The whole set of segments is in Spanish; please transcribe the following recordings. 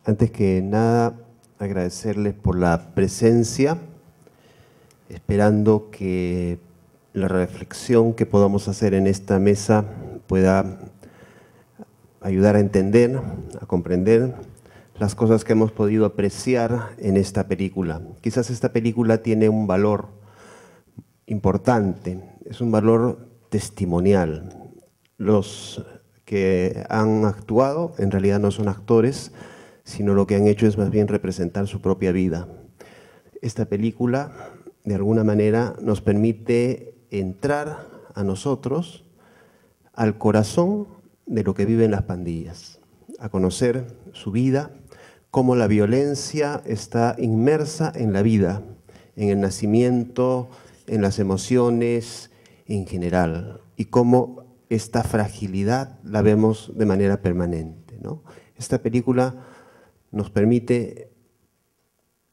Antes que nada, agradecerles por la presencia, esperando que la reflexión que podamos hacer en esta mesa pueda ayudar a entender, a comprender las cosas que hemos podido apreciar en esta película. Quizás esta película tiene un valor importante, es un valor testimonial. Los que han actuado en realidad no son actores, sino lo que han hecho es más bien representar su propia vida. Esta película, de alguna manera, nos permite entrar a nosotros, al corazón de lo que viven las pandillas, a conocer su vida, cómo la violencia está inmersa en la vida, en el nacimiento, en las emociones en general, y cómo esta fragilidad la vemos de manera permanente, ¿no? Esta película nos permite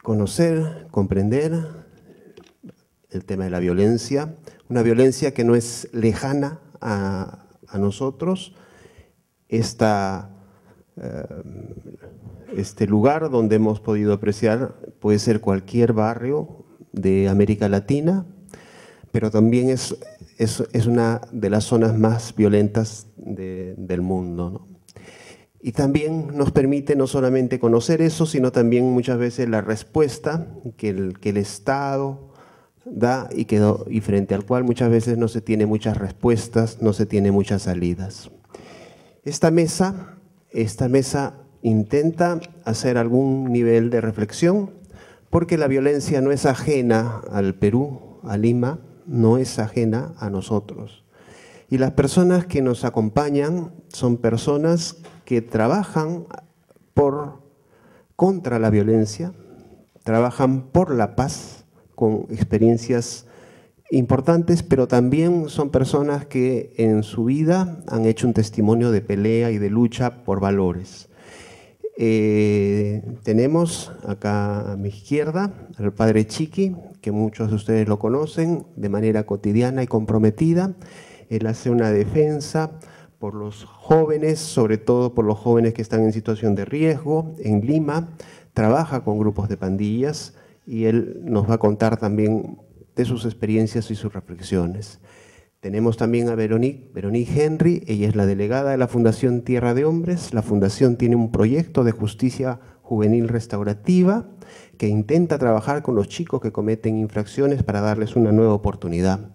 conocer, comprender el tema de la violencia, una violencia que no es lejana a nosotros. Este lugar donde hemos podido apreciar puede ser cualquier barrio de América Latina, pero también es una de las zonas más violentas del mundo, ¿no? Y también nos permite no solamente conocer eso, sino también muchas veces la respuesta que el Estado da y frente al cual muchas veces no se tiene muchas respuestas, no se tiene muchas salidas. Esta mesa intenta hacer algún nivel de reflexión, porque la violencia no es ajena al Perú, a Lima, no es ajena a nosotros. Y las personas que nos acompañan son personas que trabajan contra la violencia, trabajan por la paz, con experiencias importantes, pero también son personas que en su vida han hecho un testimonio de pelea y de lucha por valores. Tenemos acá a mi izquierda al padre Chiqui, que muchos de ustedes lo conocen de manera cotidiana y comprometida. Él hace una defensa por los jóvenes, sobre todo por los jóvenes que están en situación de riesgo en Lima, trabaja con grupos de pandillas y él nos va a contar también de sus experiencias y sus reflexiones. Tenemos también a Veronique Henry, ella es la delegada de la Fundación Tierra de Hombres. La Fundación tiene un proyecto de justicia juvenil restaurativa que intenta trabajar con los chicos que cometen infracciones para darles una nueva oportunidad.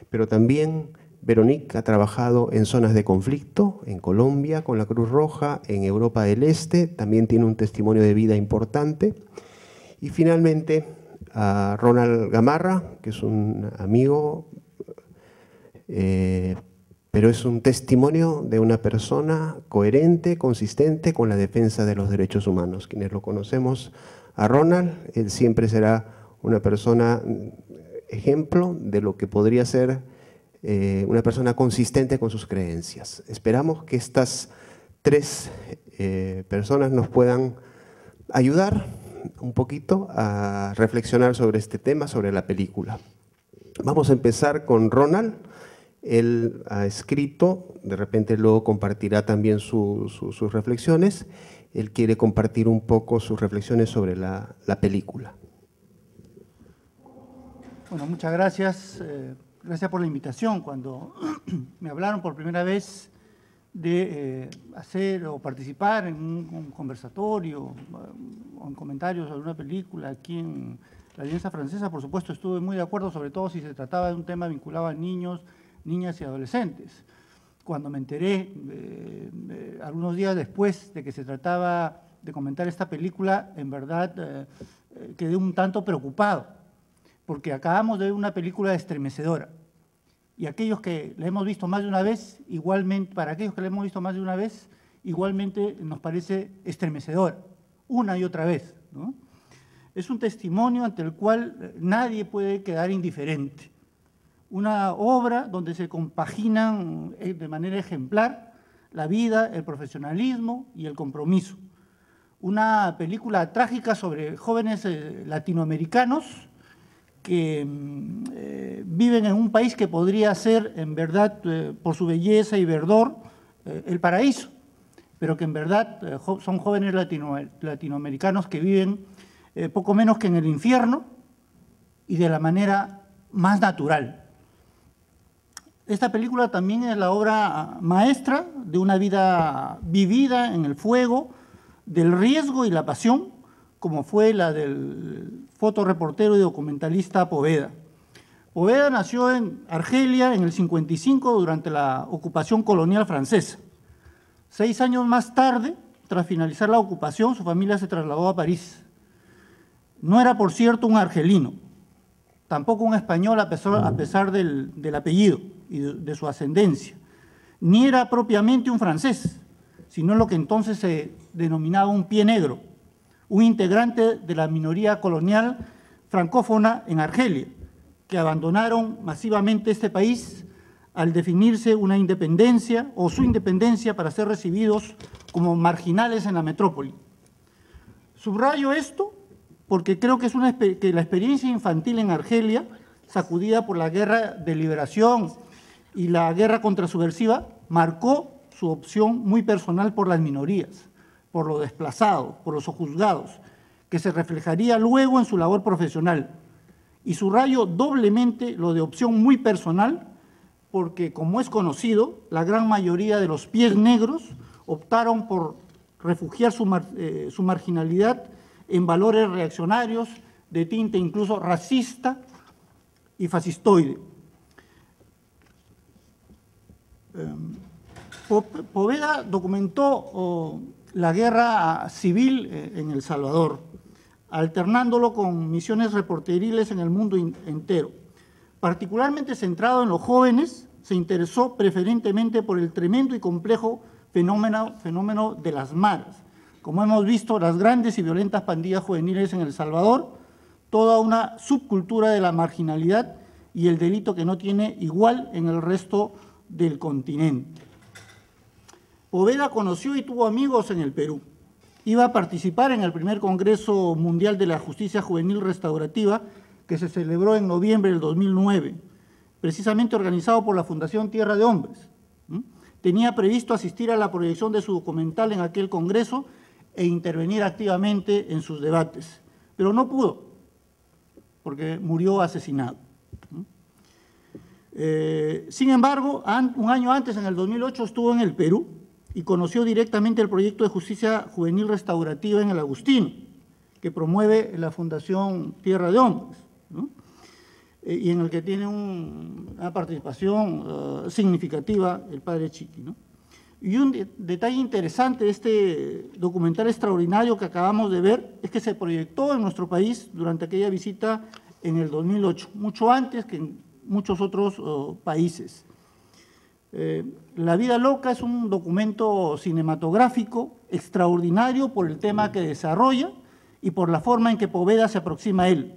Pero también Veronique ha trabajado en zonas de conflicto, en Colombia, con la Cruz Roja, en Europa del Este, también tiene un testimonio de vida importante. Y finalmente a Ronald Gamarra, que es un amigo, pero es un testimonio de una persona coherente, consistente con la defensa de los derechos humanos. Quienes lo conocemos a Ronald, él siempre será una persona ejemplo de lo que podría ser una persona consistente con sus creencias. Esperamos que estas tres personas nos puedan ayudar un poquito a reflexionar sobre este tema, sobre la película. Vamos a empezar con Ronald. Él ha escrito, de repente luego compartirá también sus reflexiones. Él quiere compartir un poco sus reflexiones sobre la película. Bueno, muchas gracias. Gracias por la invitación. Cuando me hablaron por primera vez de hacer o participar en un conversatorio o en comentarios sobre una película aquí en la Alianza Francesa, por supuesto estuve muy de acuerdo, sobre todo si se trataba de un tema vinculado a niños, niñas y adolescentes. Cuando me enteré, algunos días después de que se trataba de comentar esta película, en verdad quedé un tanto preocupado, porque acabamos de ver una película estremecedora. Y aquellos que la hemos visto más de una vez, igualmente, para aquellos que la hemos visto más de una vez, igualmente nos parece estremecedora, una y otra vez, ¿no? Es un testimonio ante el cual nadie puede quedar indiferente. Una obra donde se compaginan de manera ejemplar la vida, el profesionalismo y el compromiso. Una película trágica sobre jóvenes latinoamericanos que viven en un país que podría ser, en verdad, por su belleza y verdor, el paraíso. pero que en verdad son jóvenes latinoamericanos que viven poco menos que en el infierno y de la manera más natural. Esta película también es la obra maestra de una vida vivida en el fuego, del riesgo y la pasión, como fue la del fotoreportero y documentalista Poveda. Poveda nació en Argelia en el 55 durante la ocupación colonial francesa. 6 años más tarde, tras finalizar la ocupación, su familia se trasladó a París. No era, por cierto, un argelino, tampoco un español a pesar del apellido y de su ascendencia, ni era propiamente un francés, sino lo que entonces se denominaba un pie negro, un integrante de la minoría colonial francófona en Argelia, que abandonaron masivamente este país al definirse una independencia o su independencia para ser recibidos como marginales en la metrópoli. Subrayo esto porque creo que que la experiencia infantil en Argelia, sacudida por la guerra de liberación y la guerra contrasubversiva, marcó su opción muy personal por las minorías, por los desplazados, por los sojuzgados, que se reflejaría luego en su labor profesional. Y subrayo doblemente lo de opción muy personal, porque, como es conocido, la gran mayoría de los pies negros optaron por refugiar su marginalidad en valores reaccionarios de tinte incluso racista y fascistoide. Poveda documentó la guerra civil en El Salvador, alternándolo con misiones reporteriles en el mundo entero. Particularmente centrado en los jóvenes, se interesó preferentemente por el tremendo y complejo fenómeno de las maras. Como hemos visto, las grandes y violentas pandillas juveniles en El Salvador, toda una subcultura de la marginalidad y el delito que no tiene igual en el resto del continente. Poveda conoció y tuvo amigos en el Perú. Iba a participar en el primer Congreso Mundial de la Justicia Juvenil Restaurativa que se celebró en noviembre del 2009, precisamente organizado por la Fundación Tierra de Hombres. Tenía previsto asistir a la proyección de su documental en aquel congreso e intervenir activamente en sus debates, pero no pudo, porque murió asesinado. Sin embargo, un año antes, en el 2008, estuvo en el Perú y conoció directamente el proyecto de justicia juvenil restaurativa en el Agustino, que promueve la Fundación Tierra de Hombres, ¿no? Y en el que tiene una participación significativa el padre Chiqui, ¿no? Y un detalle interesante de este documental extraordinario que acabamos de ver es que se proyectó en nuestro país durante aquella visita en el 2008, mucho antes que en muchos otros países. La vida loca es un documento cinematográfico extraordinario por el tema que desarrolla y por la forma en que Poveda se aproxima a él.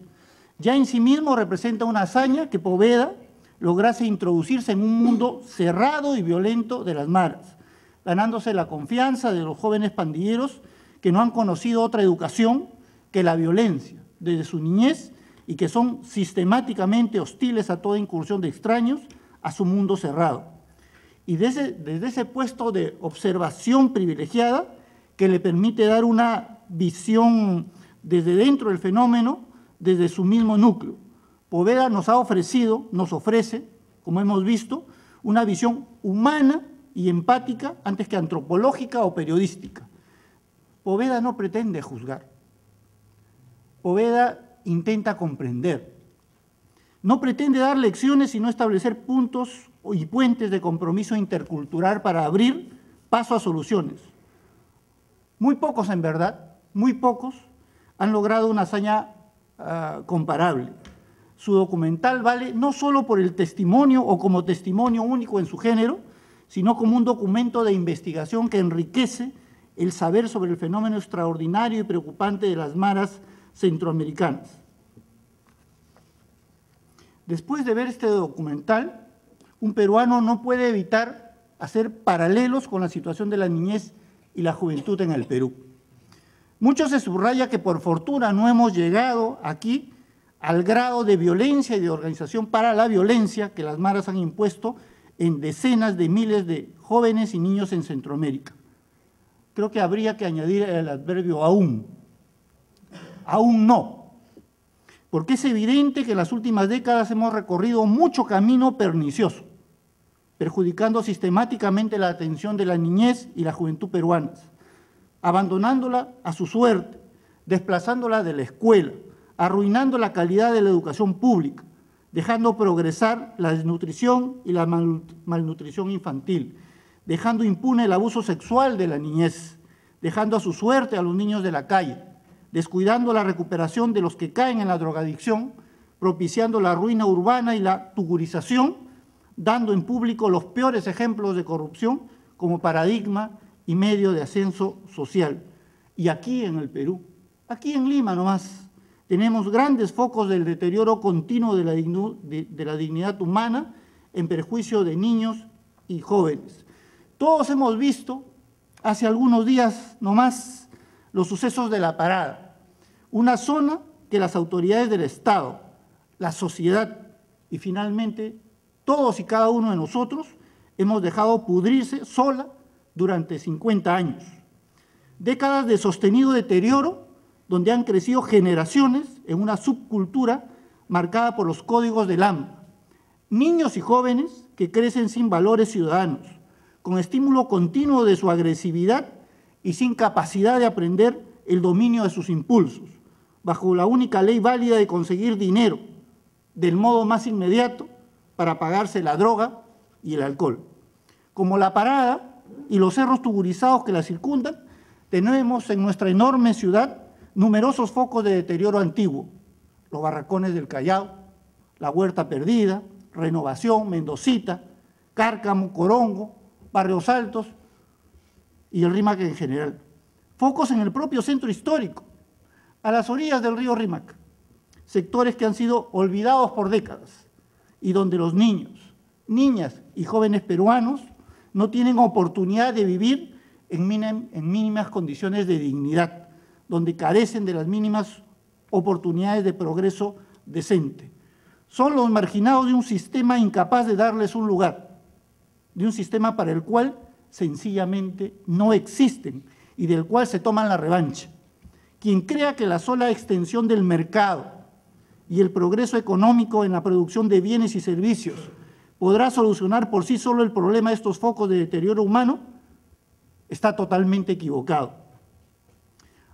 Ya en sí mismo representa una hazaña que Poveda lograse introducirse en un mundo cerrado y violento de las maras, ganándose la confianza de los jóvenes pandilleros que no han conocido otra educación que la violencia desde su niñez y que son sistemáticamente hostiles a toda incursión de extraños a su mundo cerrado. Y desde ese puesto de observación privilegiada que le permite dar una visión desde dentro del fenómeno, desde su mismo núcleo. Poveda nos ofrece, como hemos visto, una visión humana y empática antes que antropológica o periodística. Poveda no pretende juzgar. Poveda intenta comprender. No pretende dar lecciones, sino establecer puntos y puentes de compromiso intercultural para abrir paso a soluciones. Muy pocos, en verdad, muy pocos han logrado una hazaña comparable. Su documental vale no solo por el testimonio o como testimonio único en su género, sino como un documento de investigación que enriquece el saber sobre el fenómeno extraordinario y preocupante de las maras centroamericanas. Después de ver este documental, un peruano no puede evitar hacer paralelos con la situación de la niñez y la juventud en el Perú. Mucho se subraya que por fortuna no hemos llegado aquí al grado de violencia y de organización para la violencia que las maras han impuesto en decenas de miles de jóvenes y niños en Centroamérica. creo que habría que añadir el adverbio aún. Aún no. Porque es evidente que en las últimas décadas hemos recorrido mucho camino pernicioso, perjudicando sistemáticamente la atención de la niñez y la juventud peruanas, abandonándola a su suerte, desplazándola de la escuela, arruinando la calidad de la educación pública, dejando progresar la desnutrición y la malnutrición infantil, dejando impune el abuso sexual de la niñez, dejando a su suerte a los niños de la calle, descuidando la recuperación de los que caen en la drogadicción, propiciando la ruina urbana y la tugurización, dando en público los peores ejemplos de corrupción como paradigma y medio de ascenso social. Y aquí en el Perú, aquí en Lima nomás, tenemos grandes focos del deterioro continuo de la dignidad humana en perjuicio de niños y jóvenes. Todos hemos visto hace algunos días nomás los sucesos de La Parada, una zona que las autoridades del Estado, la sociedad y finalmente todos y cada uno de nosotros hemos dejado pudrirse sola durante 50 años. Décadas de sostenido deterioro donde han crecido generaciones en una subcultura marcada por los códigos del hambre. Niños y jóvenes que crecen sin valores ciudadanos, con estímulo continuo de su agresividad y sin capacidad de aprender el dominio de sus impulsos, bajo la única ley válida de conseguir dinero, del modo más inmediato, para pagarse la droga y el alcohol. Como La Parada y los cerros tugurizados que la circundan, tenemos en nuestra enorme ciudad numerosos focos de deterioro antiguo, los barracones del Callao, la Huerta Perdida, Renovación, Mendocita, Cárcamo, Corongo, Barrios Altos y el Rímac en general. Focos en el propio centro histórico, a las orillas del río Rímac, sectores que han sido olvidados por décadas y donde los niños, niñas y jóvenes peruanos no tienen oportunidad de vivir en mínimas condiciones de dignidad, donde carecen de las mínimas oportunidades de progreso decente. Son los marginados de un sistema incapaz de darles un lugar, de un sistema para el cual sencillamente no existen y del cual se toman la revancha. Quien crea que la sola extensión del mercado y el progreso económico en la producción de bienes y servicios podrá solucionar por sí solo el problema de estos focos de deterioro humano, está totalmente equivocado.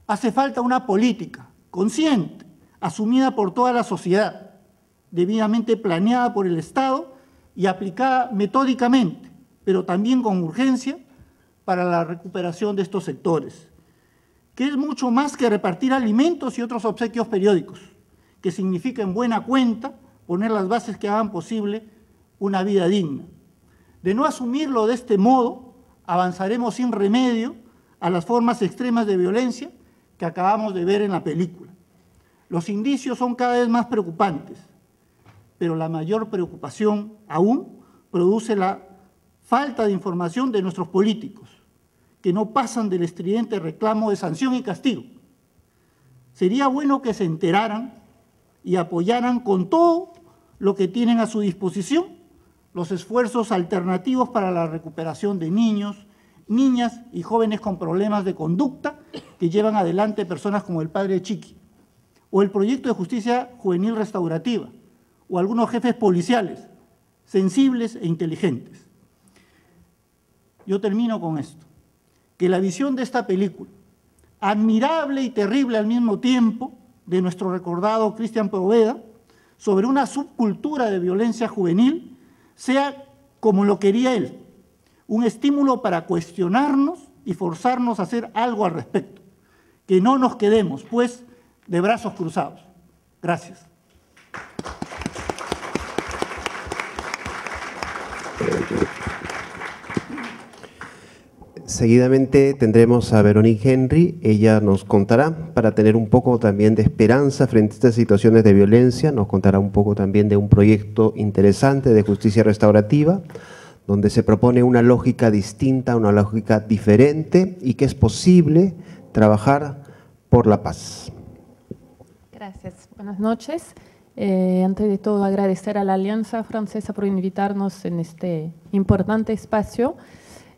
Hace falta una política consciente, asumida por toda la sociedad, debidamente planeada por el Estado y aplicada metódicamente, pero también con urgencia, para la recuperación de estos sectores, que es mucho más que repartir alimentos y otros obsequios periódicos, que significa en buena cuenta poner las bases que hagan posible una vida digna. De no asumirlo de este modo, avanzaremos sin remedio a las formas extremas de violencia que acabamos de ver en la película. Los indicios son cada vez más preocupantes, pero la mayor preocupación aún produce la falta de información de nuestros políticos, que no pasan del estridente reclamo de sanción y castigo. Sería bueno que se enteraran y apoyaran con todo lo que tienen a su disposición los esfuerzos alternativos para la recuperación de niños, niñas y jóvenes con problemas de conducta que llevan adelante personas como el padre Chiqui, o el proyecto de justicia juvenil restaurativa, o algunos jefes policiales, sensibles e inteligentes. Yo termino con esto, que la visión de esta película, admirable y terrible al mismo tiempo, de nuestro recordado Cristian Poveda, sobre una subcultura de violencia juvenil, sea como lo quería él, un estímulo para cuestionarnos y forzarnos a hacer algo al respecto, que no nos quedemos, pues, de brazos cruzados. Gracias. Seguidamente tendremos a Veronique Henry, ella nos contará, para tener un poco también de esperanza frente a estas situaciones de violencia, nos contará un poco también de un proyecto interesante de justicia restaurativa, donde se propone una lógica distinta, una lógica diferente y que es posible trabajar por la paz. Gracias, buenas noches. Antes de todo agradecer a la Alianza Francesa por invitarnos en este importante espacio.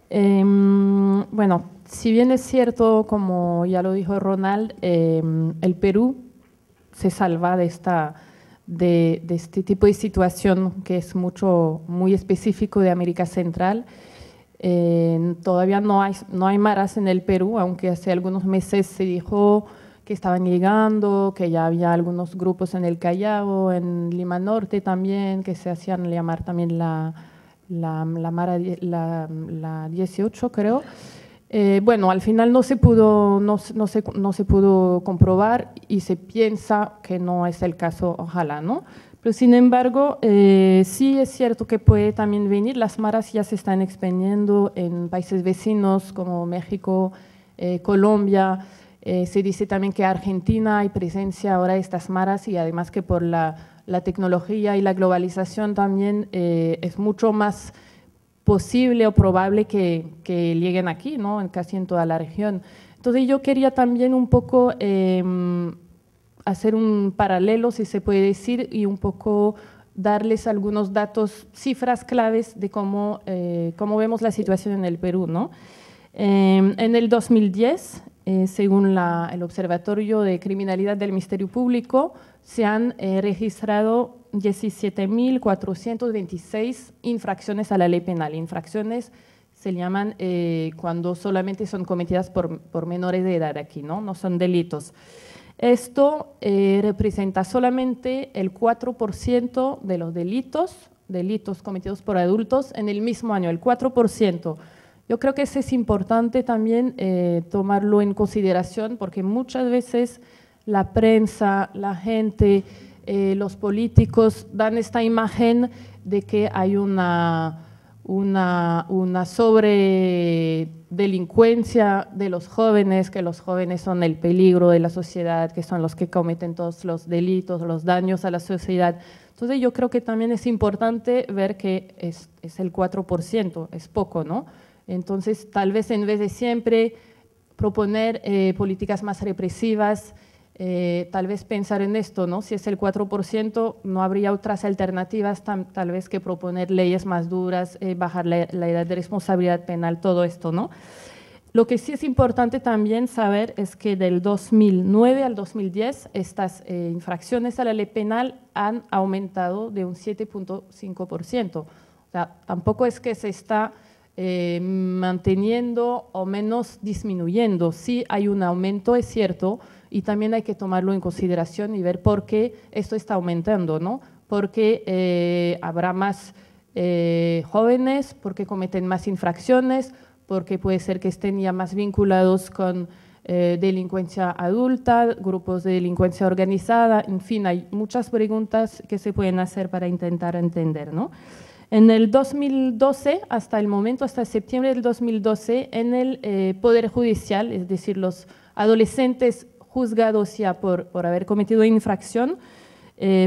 Bueno, si bien es cierto, como ya lo dijo Ronald, el Perú se salva de este tipo de situación que es muy específico de América Central. Todavía no hay maras en el Perú, aunque hace algunos meses se dijo que estaban llegando, que ya había algunos grupos en el Callao, en Lima Norte también, que se hacían llamar también la Mara, la 18, creo. Bueno, al final no se pudo comprobar y se piensa que no es el caso, ojalá, ¿no? Pero sin embargo, sí es cierto que puede también venir. Las maras ya se están expandiendo en países vecinos como México, Colombia. Se dice también que Argentina hay presencia ahora de estas maras y además que por la tecnología y la globalización también es mucho más posible o probable que lleguen aquí, ¿no? Casi en toda la región. Entonces yo quería también un poco hacer un paralelo, si se puede decir, y un poco darles algunos datos, cifras claves de cómo vemos la situación en el Perú, ¿no? En el 2010, según el Observatorio de Criminalidad del Ministerio Público, se han registrado 17.426 infracciones a la ley penal. Infracciones se llaman cuando solamente son cometidas por menores de edad aquí, ¿no? No son delitos. Esto representa solamente el 4% de los delitos cometidos por adultos en el mismo año, el 4%. Yo creo que eso es importante también tomarlo en consideración porque muchas veces la prensa, la gente, los políticos dan esta imagen de que hay una sobredelincuencia de los jóvenes, que los jóvenes son el peligro de la sociedad, que son los que cometen todos los delitos, los daños a la sociedad. Entonces yo creo que también es importante ver que es el 4%, es poco, ¿no? Entonces tal vez en vez de siempre proponer políticas más represivas, tal vez pensar en esto, ¿no? Si es el 4%, no habría otras alternativas tal vez que proponer leyes más duras, bajar la edad de responsabilidad penal, todo esto, ¿no? Lo que sí es importante también saber es que del 2009 al 2010 estas infracciones a la ley penal han aumentado de un 7.5%. O sea, tampoco es que se está manteniendo o menos disminuyendo. Sí hay un aumento, es cierto, y también hay que tomarlo en consideración y ver por qué esto está aumentando, ¿no? Porque habrá más jóvenes, porque cometen más infracciones, porque puede ser que estén ya más vinculados con delincuencia adulta, grupos de delincuencia organizada, en fin, hay muchas preguntas que se pueden hacer para intentar entender, ¿no? En el 2012, hasta el momento, hasta septiembre del 2012, en el Poder Judicial, es decir, los adolescentes juzgados ya por haber cometido infracción,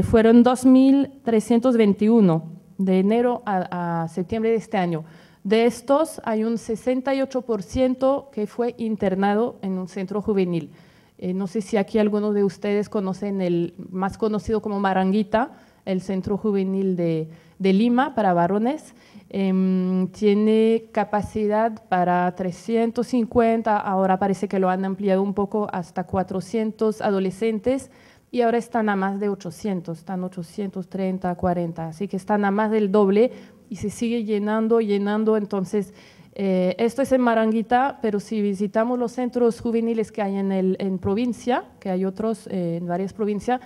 fueron 2.321 de enero a septiembre de este año. De estos, hay un 68% que fue internado en un centro juvenil. No sé si aquí algunos de ustedes conocen el más conocido como Maranguita, el centro juvenil de Lima para varones. Tiene capacidad para 350, ahora parece que lo han ampliado un poco hasta 400 adolescentes y ahora están a más de 800, están 830, 40, así que están a más del doble y se sigue llenando. Entonces, esto es en Maranguita, pero si visitamos los centros juveniles que hay en provincia, que hay otros en varias provincias,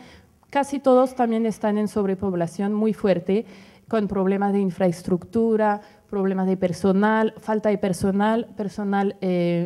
casi todos también están en sobrepoblación muy fuerte, con problemas de infraestructura, problemas de personal, falta de personal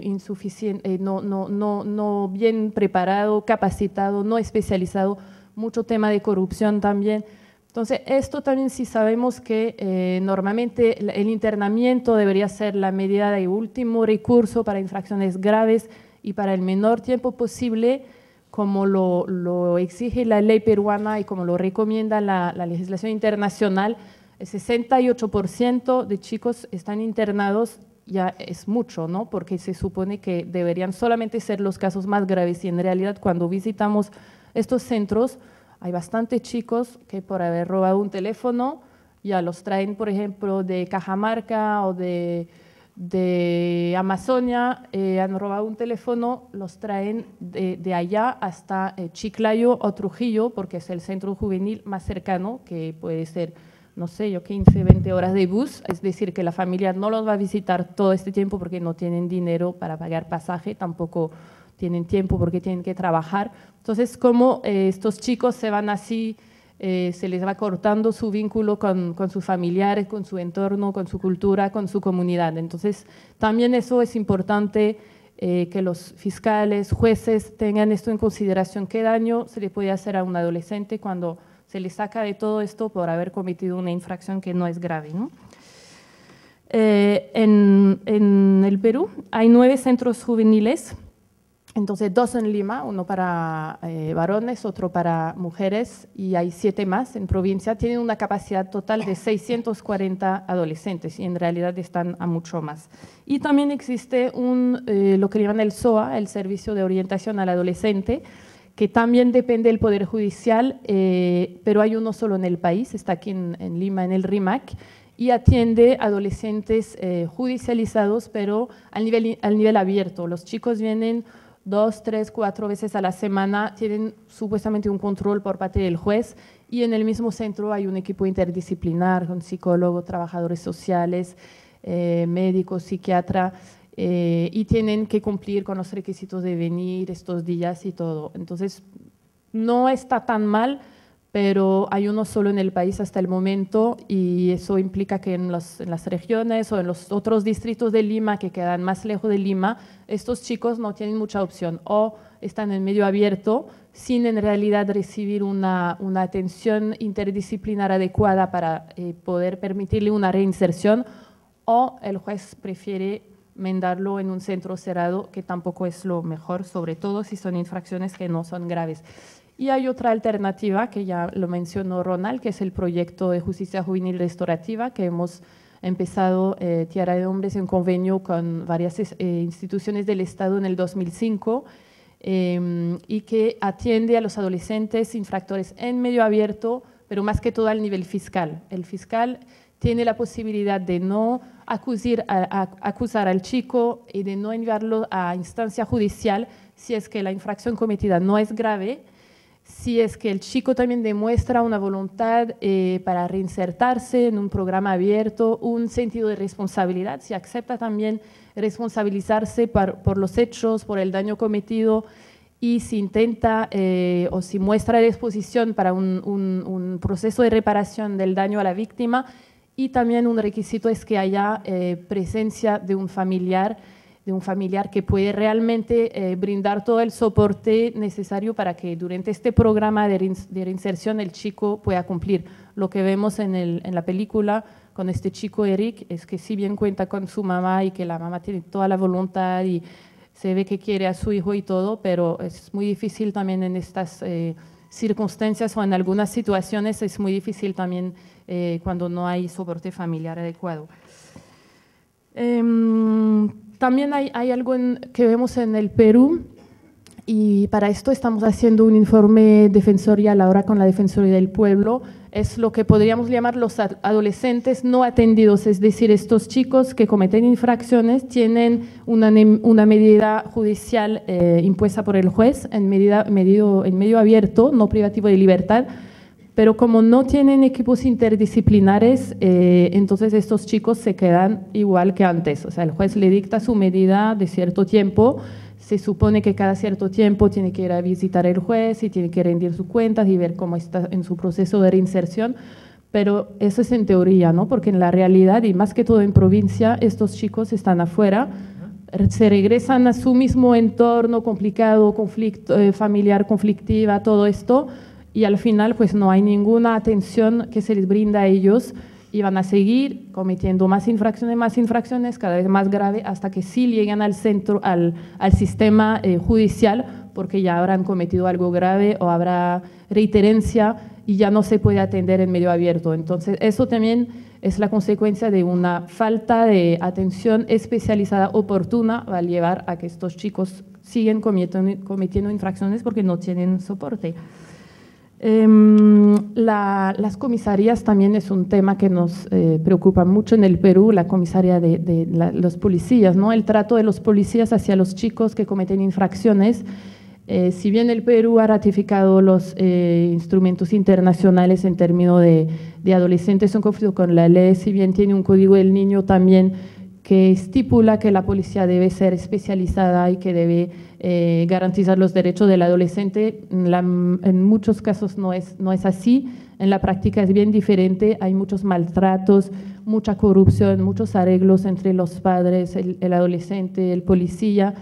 insuficiente, no bien preparado, capacitado, no especializado, mucho tema de corrupción también. Entonces, esto también sí sabemos que normalmente el internamiento debería ser la medida de último recurso para infracciones graves y para el menor tiempo posible, como lo exige la ley peruana y como lo recomienda la legislación internacional. El 68% de chicos están internados, ya es mucho, ¿no? Porque se supone que deberían solamente ser los casos más graves y en realidad cuando visitamos estos centros hay bastantes chicos que por haber robado un teléfono ya los traen, por ejemplo, de Cajamarca o de de Amazonia, han robado un teléfono, los traen de allá hasta Chiclayo o Trujillo, porque es el centro juvenil más cercano, que puede ser, no sé, 15, 20 horas de bus, es decir, que la familia no los va a visitar todo este tiempo porque no tienen dinero para pagar pasaje, tampoco tienen tiempo porque tienen que trabajar. Entonces, como estos chicos se van así, se les va cortando su vínculo con sus familiares, con su entorno, con su cultura, con su comunidad. Entonces, también eso es importante, que los fiscales, jueces tengan esto en consideración. ¿Qué daño se le puede hacer a un adolescente cuando se le saca de todo esto por haber cometido una infracción que no es grave, ¿no? En el Perú hay 9 centros juveniles. Entonces, 2 en Lima, uno para varones, otro para mujeres, y hay 7 más en provincia. Tienen una capacidad total de 640 adolescentes y en realidad están a mucho más. Y también existe lo que llaman el SOA, el Servicio de Orientación al Adolescente, que también depende del Poder Judicial, pero hay uno solo en el país, está aquí en Lima, en el RIMAC, y atiende adolescentes judicializados, pero al nivel abierto. Los chicos vienen 2, 3, 4 veces a la semana, tienen supuestamente un control por parte del juez, y en el mismo centro hay un equipo interdisciplinar con psicólogos, trabajadores sociales, médicos, psiquiatra, y tienen que cumplir con los requisitos de venir estos días y todo. Entonces, no está tan mal, pero hay uno solo en el país hasta el momento, y eso implica que en las regiones o en los otros distritos de Lima que quedan más lejos de Lima, estos chicos no tienen mucha opción, o están en medio abierto sin en realidad recibir una atención interdisciplinar adecuada para poder permitirle una reinserción, o el juez prefiere mandarlo en un centro cerrado, que tampoco es lo mejor, sobre todo si son infracciones que no son graves. Y hay otra alternativa que ya lo mencionó Ronald, que es el proyecto de justicia juvenil restaurativa, que hemos empezado Tierra de Hombres en convenio con varias instituciones del Estado en el 2005, y que atiende a los adolescentes infractores en medio abierto, pero más que todo al nivel fiscal. El fiscal tiene la posibilidad de no acusar al chico y de no enviarlo a instancia judicial si es que la infracción cometida no es grave, si es que el chico también demuestra una voluntad para reinsertarse en un programa abierto, un sentido de responsabilidad, si acepta también responsabilizarse por los hechos, por el daño cometido, y si intenta o si muestra disposición para un proceso de reparación del daño a la víctima. Y también un requisito es que haya presencia de un familiar que puede realmente brindar todo el soporte necesario para que durante este programa de reinserción el chico pueda cumplir. Lo que vemos en la película con este chico Eric es que si bien cuenta con su mamá y que la mamá tiene toda la voluntad y se ve que quiere a su hijo y todo, pero es muy difícil también en estas circunstancias, o en algunas situaciones es muy difícil también cuando no hay soporte familiar adecuado. También hay algo que vemos en el Perú, y para esto estamos haciendo un informe defensorial ahora con la Defensoría del Pueblo. Es lo que podríamos llamar los adolescentes no atendidos, es decir, estos chicos que cometen infracciones tienen una medida judicial impuesta por el juez en medio abierto, no privativo de libertad, pero como no tienen equipos interdisciplinares, entonces estos chicos se quedan igual que antes. O sea, el juez le dicta su medida de cierto tiempo, se supone que cada cierto tiempo tiene que ir a visitar el juez y tiene que rendir sus cuentas y ver cómo está en su proceso de reinserción, pero eso es en teoría, ¿no? Porque en la realidad, y más que todo en provincia, estos chicos están afuera, se regresan a su mismo entorno complicado, conflicto, familiar, conflictiva, todo esto, y al final pues no hay ninguna atención que se les brinda a ellos, y van a seguir cometiendo más infracciones, cada vez más grave, hasta que sí llegan al sistema judicial, porque ya habrán cometido algo grave o habrá reiterencia y ya no se puede atender en medio abierto. Entonces, eso también es la consecuencia de una falta de atención especializada oportuna, va a llevar a que estos chicos siguen cometiendo infracciones porque no tienen soporte. Las comisarías también es un tema que nos preocupa mucho en el Perú, la comisaría de los policías, ¿no? El trato de los policías hacia los chicos que cometen infracciones. Si bien el Perú ha ratificado los instrumentos internacionales en términos de adolescentes en conflicto con la ley, si bien tiene un código del niño también que estipula que la policía debe ser especializada y que debe garantizar los derechos del adolescente, en muchos casos no es así, en la práctica es bien diferente, hay muchos maltratos, mucha corrupción, muchos arreglos entre los padres, el adolescente, el policía,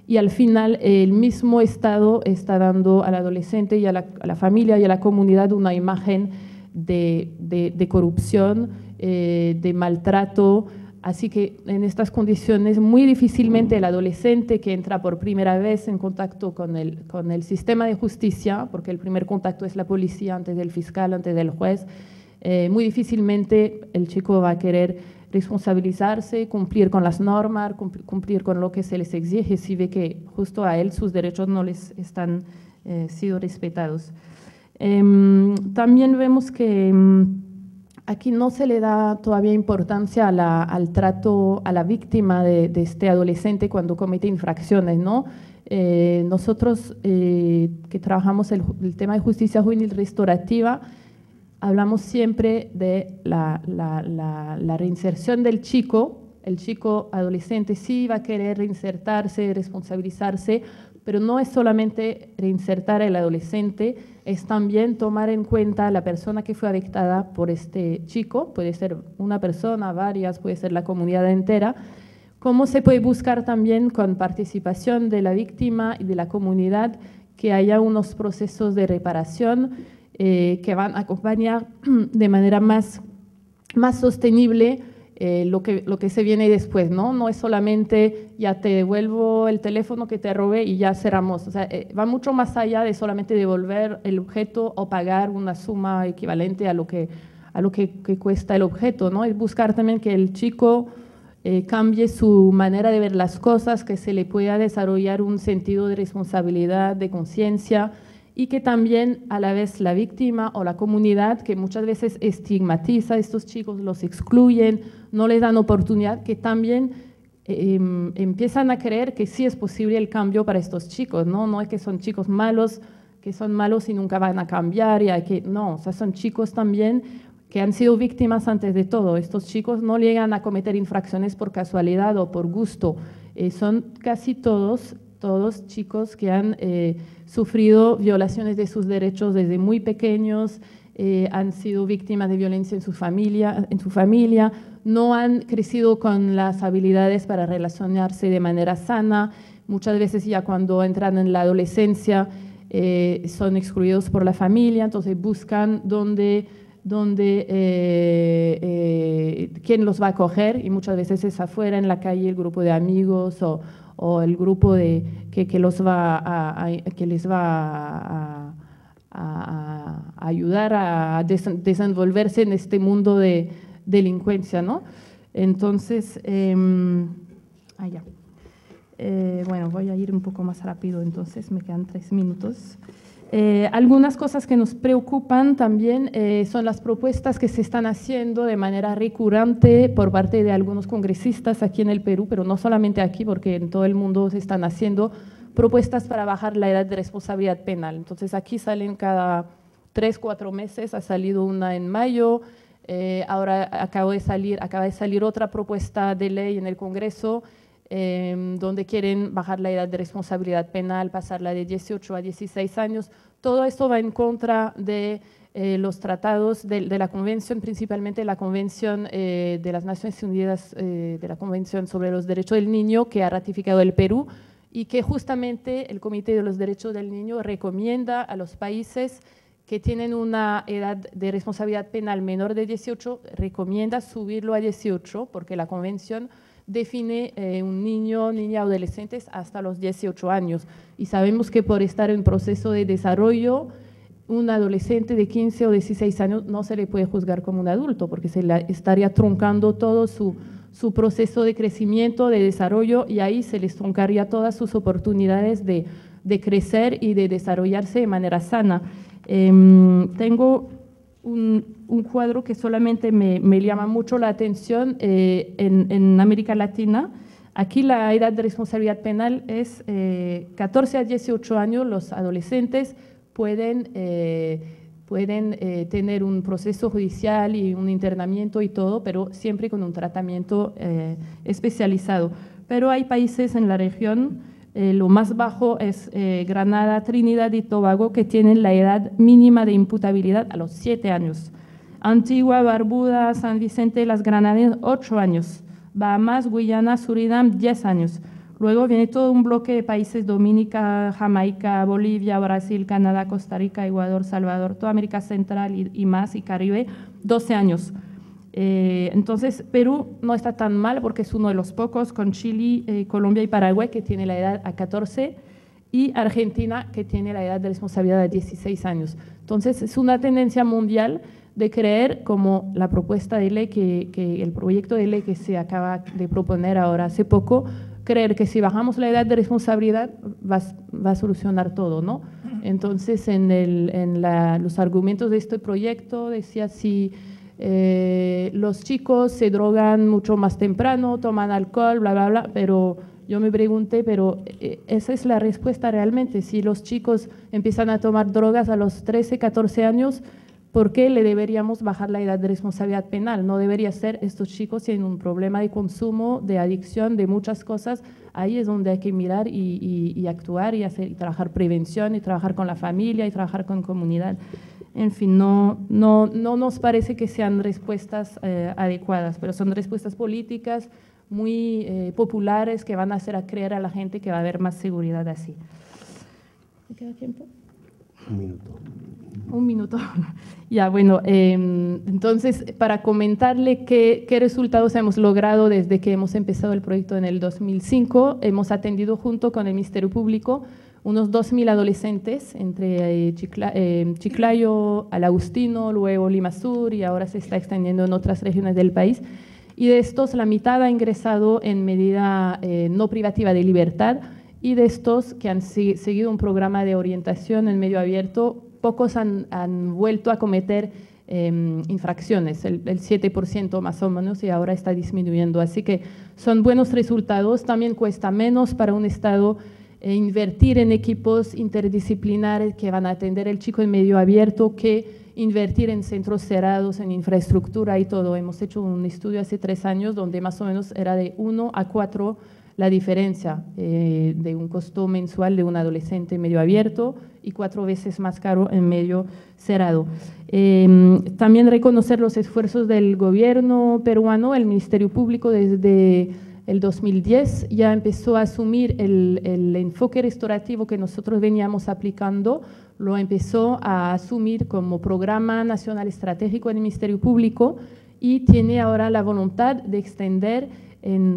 y al final el mismo Estado está dando al adolescente y a la familia y a la comunidad una imagen de corrupción, de maltrato. Así que en estas condiciones muy difícilmente el adolescente que entra por primera vez en contacto con el sistema de justicia, porque el primer contacto es la policía antes del fiscal, antes del juez, muy difícilmente el chico va a querer responsabilizarse, cumplir con las normas, cumplir con lo que se les exige si ve que justo a él sus derechos no les están sido respetados. También vemos que aquí no se le da todavía importancia al trato a la víctima de este adolescente cuando comete infracciones, ¿no? Nosotros que trabajamos el tema de justicia juvenil restaurativa, hablamos siempre de la reinserción del chico. El chico adolescente sí va a querer reinsertarse, responsabilizarse, pero no es solamente reinsertar al adolescente, es también tomar en cuenta a la persona que fue afectada por este chico, puede ser una persona, varias, puede ser la comunidad entera. Cómo se puede buscar también con participación de la víctima y de la comunidad que haya unos procesos de reparación que van a acompañar de manera más sostenible lo que se viene después, ¿no? No es solamente ya te devuelvo el teléfono que te robé y ya cerramos. O sea, va mucho más allá de solamente devolver el objeto o pagar una suma equivalente a lo que cuesta el objeto, ¿no? Es buscar también que el chico cambie su manera de ver las cosas, que se le pueda desarrollar un sentido de responsabilidad, de conciencia, y que también a la vez la víctima o la comunidad, que muchas veces estigmatiza a estos chicos, los excluyen, no les dan oportunidad, que también empiezan a creer que sí es posible el cambio para estos chicos, ¿no? No es que son chicos malos, y nunca van a cambiar, no, o sea, son chicos también que han sido víctimas antes de todo. Estos chicos no llegan a cometer infracciones por casualidad o por gusto, son casi todos chicos que han sufrido violaciones de sus derechos desde muy pequeños, han sido víctimas de violencia en su familia, no han crecido con las habilidades para relacionarse de manera sana, muchas veces ya cuando entran en la adolescencia son excluidos por la familia, entonces buscan quién los va a acoger, y muchas veces es afuera en la calle el grupo de amigos o el grupo que les va a ayudar a desenvolverse en este mundo de delincuencia, ¿no? Entonces, bueno, voy a ir un poco más rápido, entonces me quedan 3 minutos. Algunas cosas que nos preocupan también son las propuestas que se están haciendo de manera recurrente por parte de algunos congresistas aquí en el Perú, pero no solamente aquí, porque en todo el mundo se están haciendo propuestas para bajar la edad de responsabilidad penal. Entonces aquí salen cada 3-4 meses, ha salido una en mayo, ahora acaba de salir otra propuesta de ley en el Congreso, donde quieren bajar la edad de responsabilidad penal, pasarla de 18 a 16 años. Todo esto va en contra de los tratados de la Convención, principalmente la Convención de las Naciones Unidas, de la Convención sobre los Derechos del Niño, que ha ratificado el Perú, y que justamente el Comité de los Derechos del Niño recomienda a los países que tienen una edad de responsabilidad penal menor de 18, recomienda subirlo a 18, porque la Convención define un niño, niña, adolescentes hasta los 18 años. Y sabemos que por estar en proceso de desarrollo, un adolescente de 15 o 16 años no se le puede juzgar como un adulto, porque se le estaría truncando todo su proceso de crecimiento, de desarrollo, y ahí se les truncaría todas sus oportunidades de crecer y de desarrollarse de manera sana. Tengo un cuadro que solamente me llama mucho la atención en América Latina. Aquí la edad de responsabilidad penal es 14 a 18 años. Los adolescentes pueden tener un proceso judicial y un internamiento y todo, pero siempre con un tratamiento especializado. Pero hay países en la región, lo más bajo es Granada, Trinidad y Tobago, que tienen la edad mínima de imputabilidad a los 7 años. Antigua, Barbuda, San Vicente, las Granadinas, 8 años. Bahamas, Guyana, Surinam, 10 años. Luego viene todo un bloque de países: Dominica, Jamaica, Bolivia, Brasil, Canadá, Costa Rica, Ecuador, Salvador, toda América Central y más, y Caribe, 12 años. Entonces, Perú no está tan mal porque es uno de los pocos, con Chile, Colombia y Paraguay, que tiene la edad a 14, y Argentina, que tiene la edad de responsabilidad de 16 años. Entonces, es una tendencia mundial de creer, como la propuesta de ley, el proyecto de ley que se acaba de proponer ahora hace poco, creer que si bajamos la edad de responsabilidad va a solucionar todo, ¿no? Entonces, los argumentos de este proyecto decía si los chicos se drogan mucho más temprano, toman alcohol, bla, bla, bla, pero yo me pregunté, pero esa es la respuesta realmente. Si los chicos empiezan a tomar drogas a los 13, 14 años, ¿por qué le deberíamos bajar la edad de responsabilidad penal? No debería ser. Estos chicos tienen un problema de consumo, de adicción, de muchas cosas. Ahí es donde hay que mirar y actuar y trabajar prevención y trabajar con la familia y trabajar con comunidad. En fin, no nos parece que sean respuestas adecuadas, pero son respuestas políticas muy populares que van a hacer a creer a la gente que va a haber más seguridad así. ¿Me queda tiempo? Un minuto. Un minuto. Ya, bueno, entonces, para comentarle qué resultados hemos logrado desde que hemos empezado el proyecto en el 2005, hemos atendido junto con el Ministerio Público unos 2.000 adolescentes entre Chiclayo, Al Agustino, luego Lima Sur, y ahora se está extendiendo en otras regiones del país. Y de estos, la mitad ha ingresado en medida no privativa de libertad, y de estos que han seguido un programa de orientación en medio abierto, pocos han vuelto a cometer infracciones, el 7% más o menos, y ahora está disminuyendo. Así que son buenos resultados. También cuesta menos para un Estado invertir en equipos interdisciplinares que van a atender al chico en medio abierto que invertir en centros cerrados, en infraestructura y todo. Hemos hecho un estudio hace 3 años donde más o menos era de 1 a 4 la diferencia de un costo mensual de un adolescente en medio abierto y 4 veces más caro en medio cerrado. También reconocer los esfuerzos del gobierno peruano. El Ministerio Público desde el 2010 ya empezó a asumir el enfoque restaurativo que nosotros veníamos aplicando, lo empezó a asumir como programa nacional estratégico en el Ministerio Público, y tiene ahora la voluntad de extender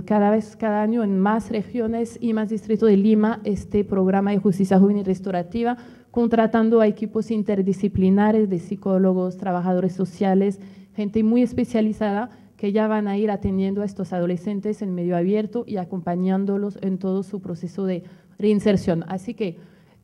cada año en más regiones y más distritos de Lima este programa de justicia juvenil restaurativa, contratando a equipos interdisciplinares de psicólogos, trabajadores sociales, gente muy especializada que ya van a ir atendiendo a estos adolescentes en medio abierto y acompañándolos en todo su proceso de reinserción. Así que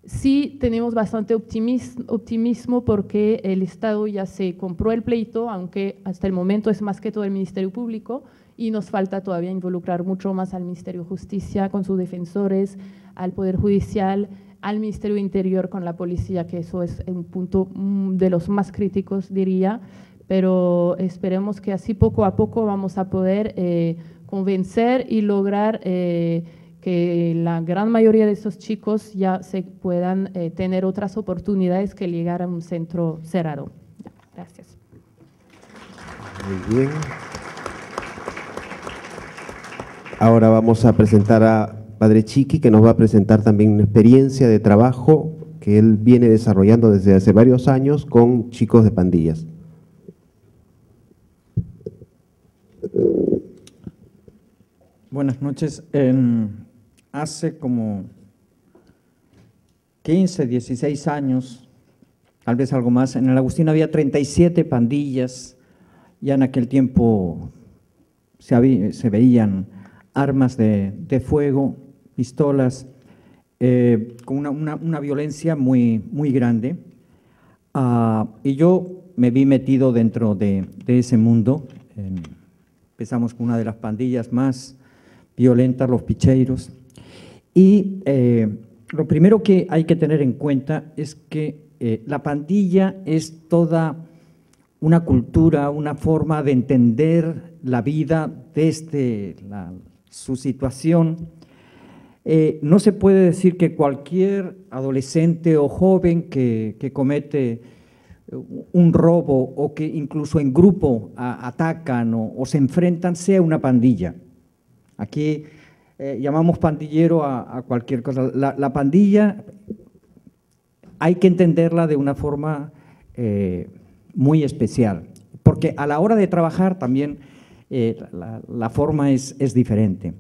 sí tenemos bastante optimismo porque el Estado ya se compró el pleito, aunque hasta el momento es más que todo el Ministerio Público, y nos falta todavía involucrar mucho más al Ministerio de Justicia con sus defensores, al Poder Judicial, al Ministerio de Interior con la policía, que eso es un punto de los más críticos, diría, pero esperemos que así poco a poco vamos a poder convencer y lograr que la gran mayoría de estos chicos ya se puedan tener otras oportunidades que llegar a un centro cerrado. Gracias. Muy bien. Ahora vamos a presentar a Padre Chiqui, que nos va a presentar también una experiencia de trabajo que él viene desarrollando desde hace varios años con chicos de pandillas. Buenas noches. Hace como 15, 16 años, tal vez algo más, en el Agustino había 37 pandillas. Ya en aquel tiempo se veían armas de fuego, pistolas, con una violencia muy grande. Y yo me vi metido dentro de ese mundo. Empezamos con una de las pandillas más violentas, los picheiros. Y lo primero que hay que tener en cuenta es que la pandilla es toda una cultura, una forma de entender la vida desde su situación. No se puede decir que cualquier adolescente o joven que comete un robo o que incluso en grupo atacan o se enfrentan sea una pandilla. Aquí llamamos pandillero a cualquier cosa. La pandilla hay que entenderla de una forma muy especial, porque a la hora de trabajar también la forma es diferente.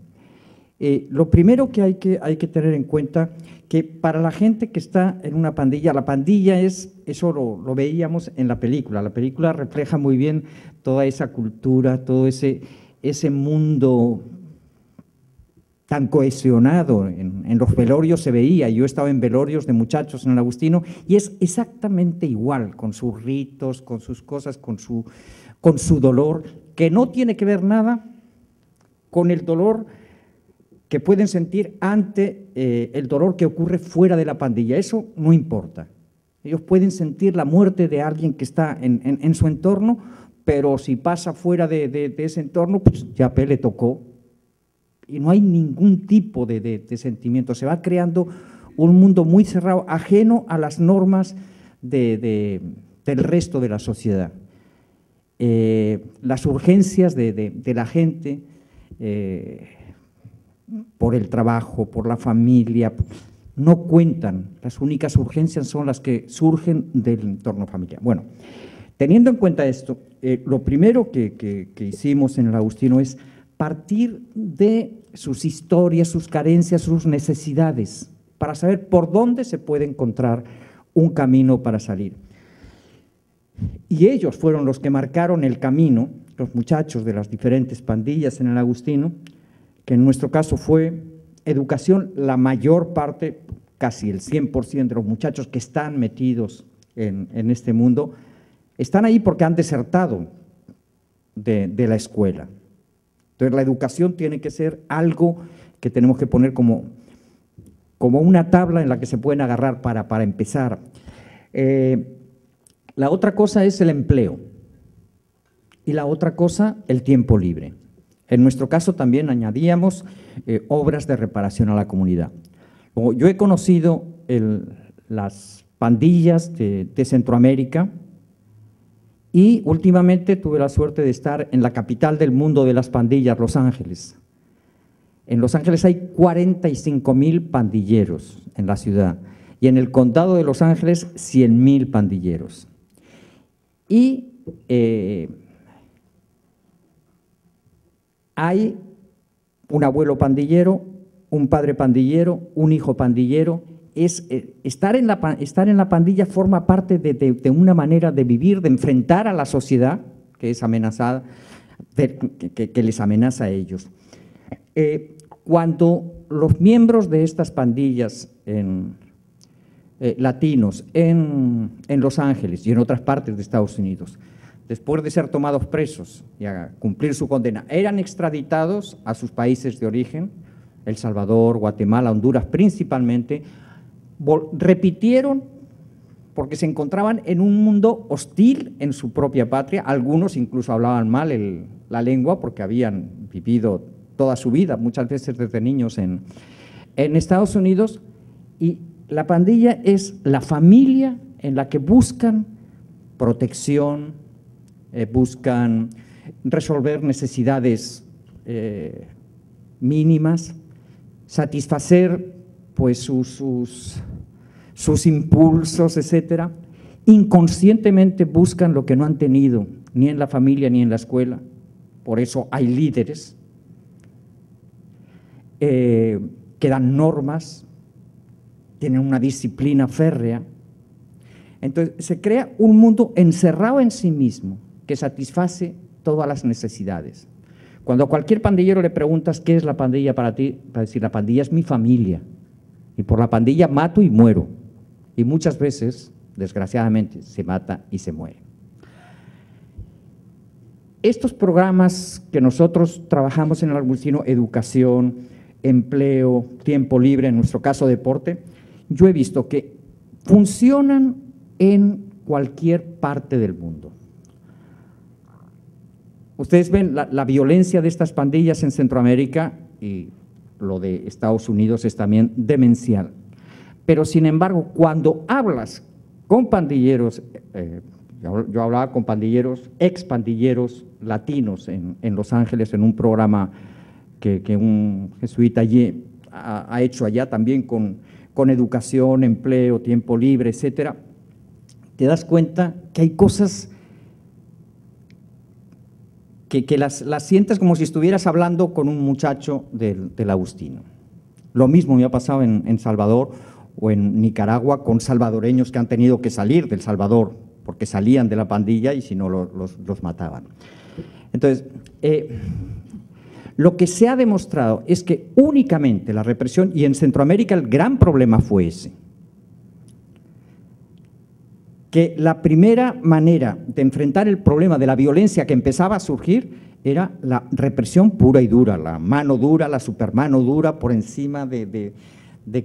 Lo primero que hay que tener en cuenta que para la gente que está en una pandilla, la pandilla eso lo veíamos en la película refleja muy bien toda esa cultura, todo ese mundo tan cohesionado. En los velorios se veía, yo estaba en velorios de muchachos en el Agustino y es exactamente igual, con sus ritos, con sus cosas, con su dolor, que no tiene que ver nada con el dolor que pueden sentir ante el dolor que ocurre fuera de la pandilla. Eso no importa. Ellos pueden sentir la muerte de alguien que está en su entorno, pero si pasa fuera de ese entorno, pues ya le tocó. Y no hay ningún tipo de sentimiento. Se va creando un mundo muy cerrado, ajeno a las normas del resto de la sociedad. Las urgencias de la gente por el trabajo, por la familia, no cuentan. Las únicas urgencias son las que surgen del entorno familiar. Bueno, teniendo en cuenta esto, lo primero que hicimos en el Agustino es partir de sus historias, sus carencias, sus necesidades, para saber por dónde se puede encontrar un camino para salir. Y ellos fueron los que marcaron el camino, los muchachos de las diferentes pandillas en el Agustino, que en nuestro caso fue educación. La mayor parte, casi el 100% de los muchachos que están metidos en este mundo, están ahí porque han desertado de la escuela. Entonces la educación tiene que ser algo que tenemos que poner como una tabla en la que se pueden agarrar para empezar. La otra cosa es el empleo y la otra cosa el tiempo libre. En nuestro caso también añadíamos obras de reparación a la comunidad. Yo he conocido las pandillas de Centroamérica y últimamente tuve la suerte de estar en la capital del mundo de las pandillas, Los Ángeles. En Los Ángeles hay 45.000 pandilleros en la ciudad y en el condado de Los Ángeles 100.000 pandilleros. Y hay un abuelo pandillero, un padre pandillero, un hijo pandillero. Estar en la pandilla forma parte de una manera de vivir, de enfrentar a la sociedad que es amenazada, que les amenaza a ellos. Cuando los miembros de estas pandillas latinos en Los Ángeles y en otras partes de Estados Unidos, después de ser tomados presos y a cumplir su condena, eran extraditados a sus países de origen, El Salvador, Guatemala, Honduras principalmente, repitieron porque se encontraban en un mundo hostil en su propia patria. Algunos incluso hablaban mal la lengua porque habían vivido toda su vida, muchas veces desde niños en Estados Unidos, y la pandilla es la familia en la que buscan protección, buscan resolver necesidades mínimas, satisfacer pues sus impulsos, etcétera. Inconscientemente buscan lo que no han tenido ni en la familia ni en la escuela. Por eso hay líderes que dan normas, tienen una disciplina férrea. Entonces se crea un mundo encerrado en sí mismo que satisface todas las necesidades. Cuando a cualquier pandillero le preguntas qué es la pandilla para ti, va a decir: la pandilla es mi familia y por la pandilla mato y muero. Y muchas veces desgraciadamente se mata y se muere. Estos programas que nosotros trabajamos en el Agustino, educación, empleo, tiempo libre, en nuestro caso deporte, yo he visto que funcionan en cualquier parte del mundo. Ustedes ven la violencia de estas pandillas en Centroamérica, y lo de Estados Unidos es también demencial. Pero sin embargo, cuando hablas con pandilleros, yo hablaba con pandilleros, ex pandilleros latinos en Los Ángeles, en un programa que un jesuita allí ha hecho allá también con educación, empleo, tiempo libre, etcétera, te das cuenta que hay cosas que las sientes como si estuvieras hablando con un muchacho del Agustino. Lo mismo me ha pasado en Salvador o en Nicaragua con salvadoreños que han tenido que salir del Salvador porque salían de la pandilla y si no los mataban. Entonces, lo que se ha demostrado es que únicamente la represión, y en Centroamérica el gran problema fue ese, que la primera manera de enfrentar el problema de la violencia que empezaba a surgir era la represión pura y dura, la mano dura, la supermano dura por encima de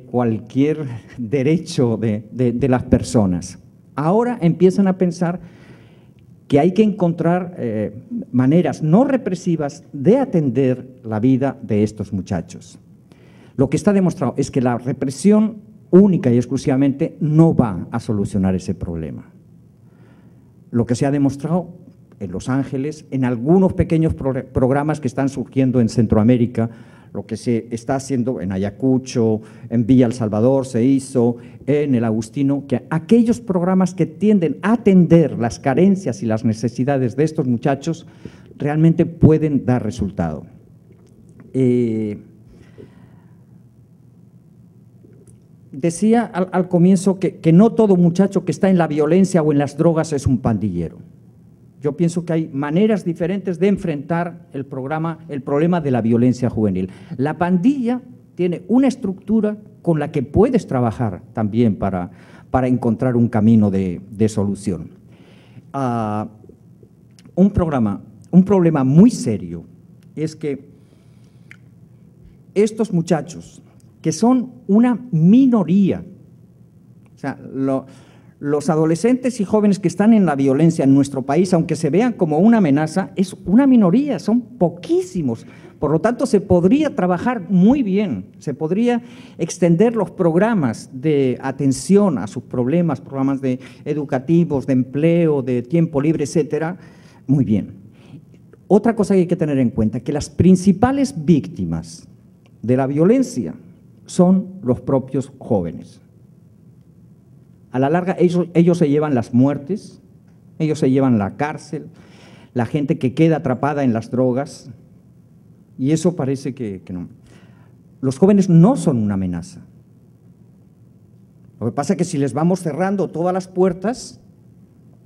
cualquier derecho de las personas. Ahora empiezan a pensar que hay que encontrar maneras no represivas de atender la vida de estos muchachos. Lo que está demostrado es que la represión única y exclusivamente no va a solucionar ese problema. Lo que se ha demostrado en Los Ángeles, en algunos pequeños programas que están surgiendo en Centroamérica, lo que se está haciendo en Ayacucho, en Villa El Salvador se hizo, en el Agustino, que aquellos programas que tienden a atender las carencias y las necesidades de estos muchachos realmente pueden dar resultado. Decía al comienzo que no todo muchacho que está en la violencia o en las drogas es un pandillero. Yo pienso que hay maneras diferentes de enfrentar el problema de la violencia juvenil. La pandilla tiene una estructura con la que puedes trabajar también para encontrar un camino de solución. Un problema muy serio es que estos muchachos, que son una minoría, o sea, los adolescentes y jóvenes que están en la violencia en nuestro país, aunque se vean como una amenaza, es una minoría, son poquísimos. Por lo tanto, se podría trabajar muy bien, se podría extender los programas de atención a sus problemas, programas educativos, de empleo, de tiempo libre, etcétera, muy bien. Otra cosa que hay que tener en cuenta, que las principales víctimas de la violencia son los propios jóvenes. A la larga, ellos se llevan las muertes, ellos se llevan la cárcel, la gente que queda atrapada en las drogas, y eso parece que no. Los jóvenes no son una amenaza. Lo que pasa es que si les vamos cerrando todas las puertas,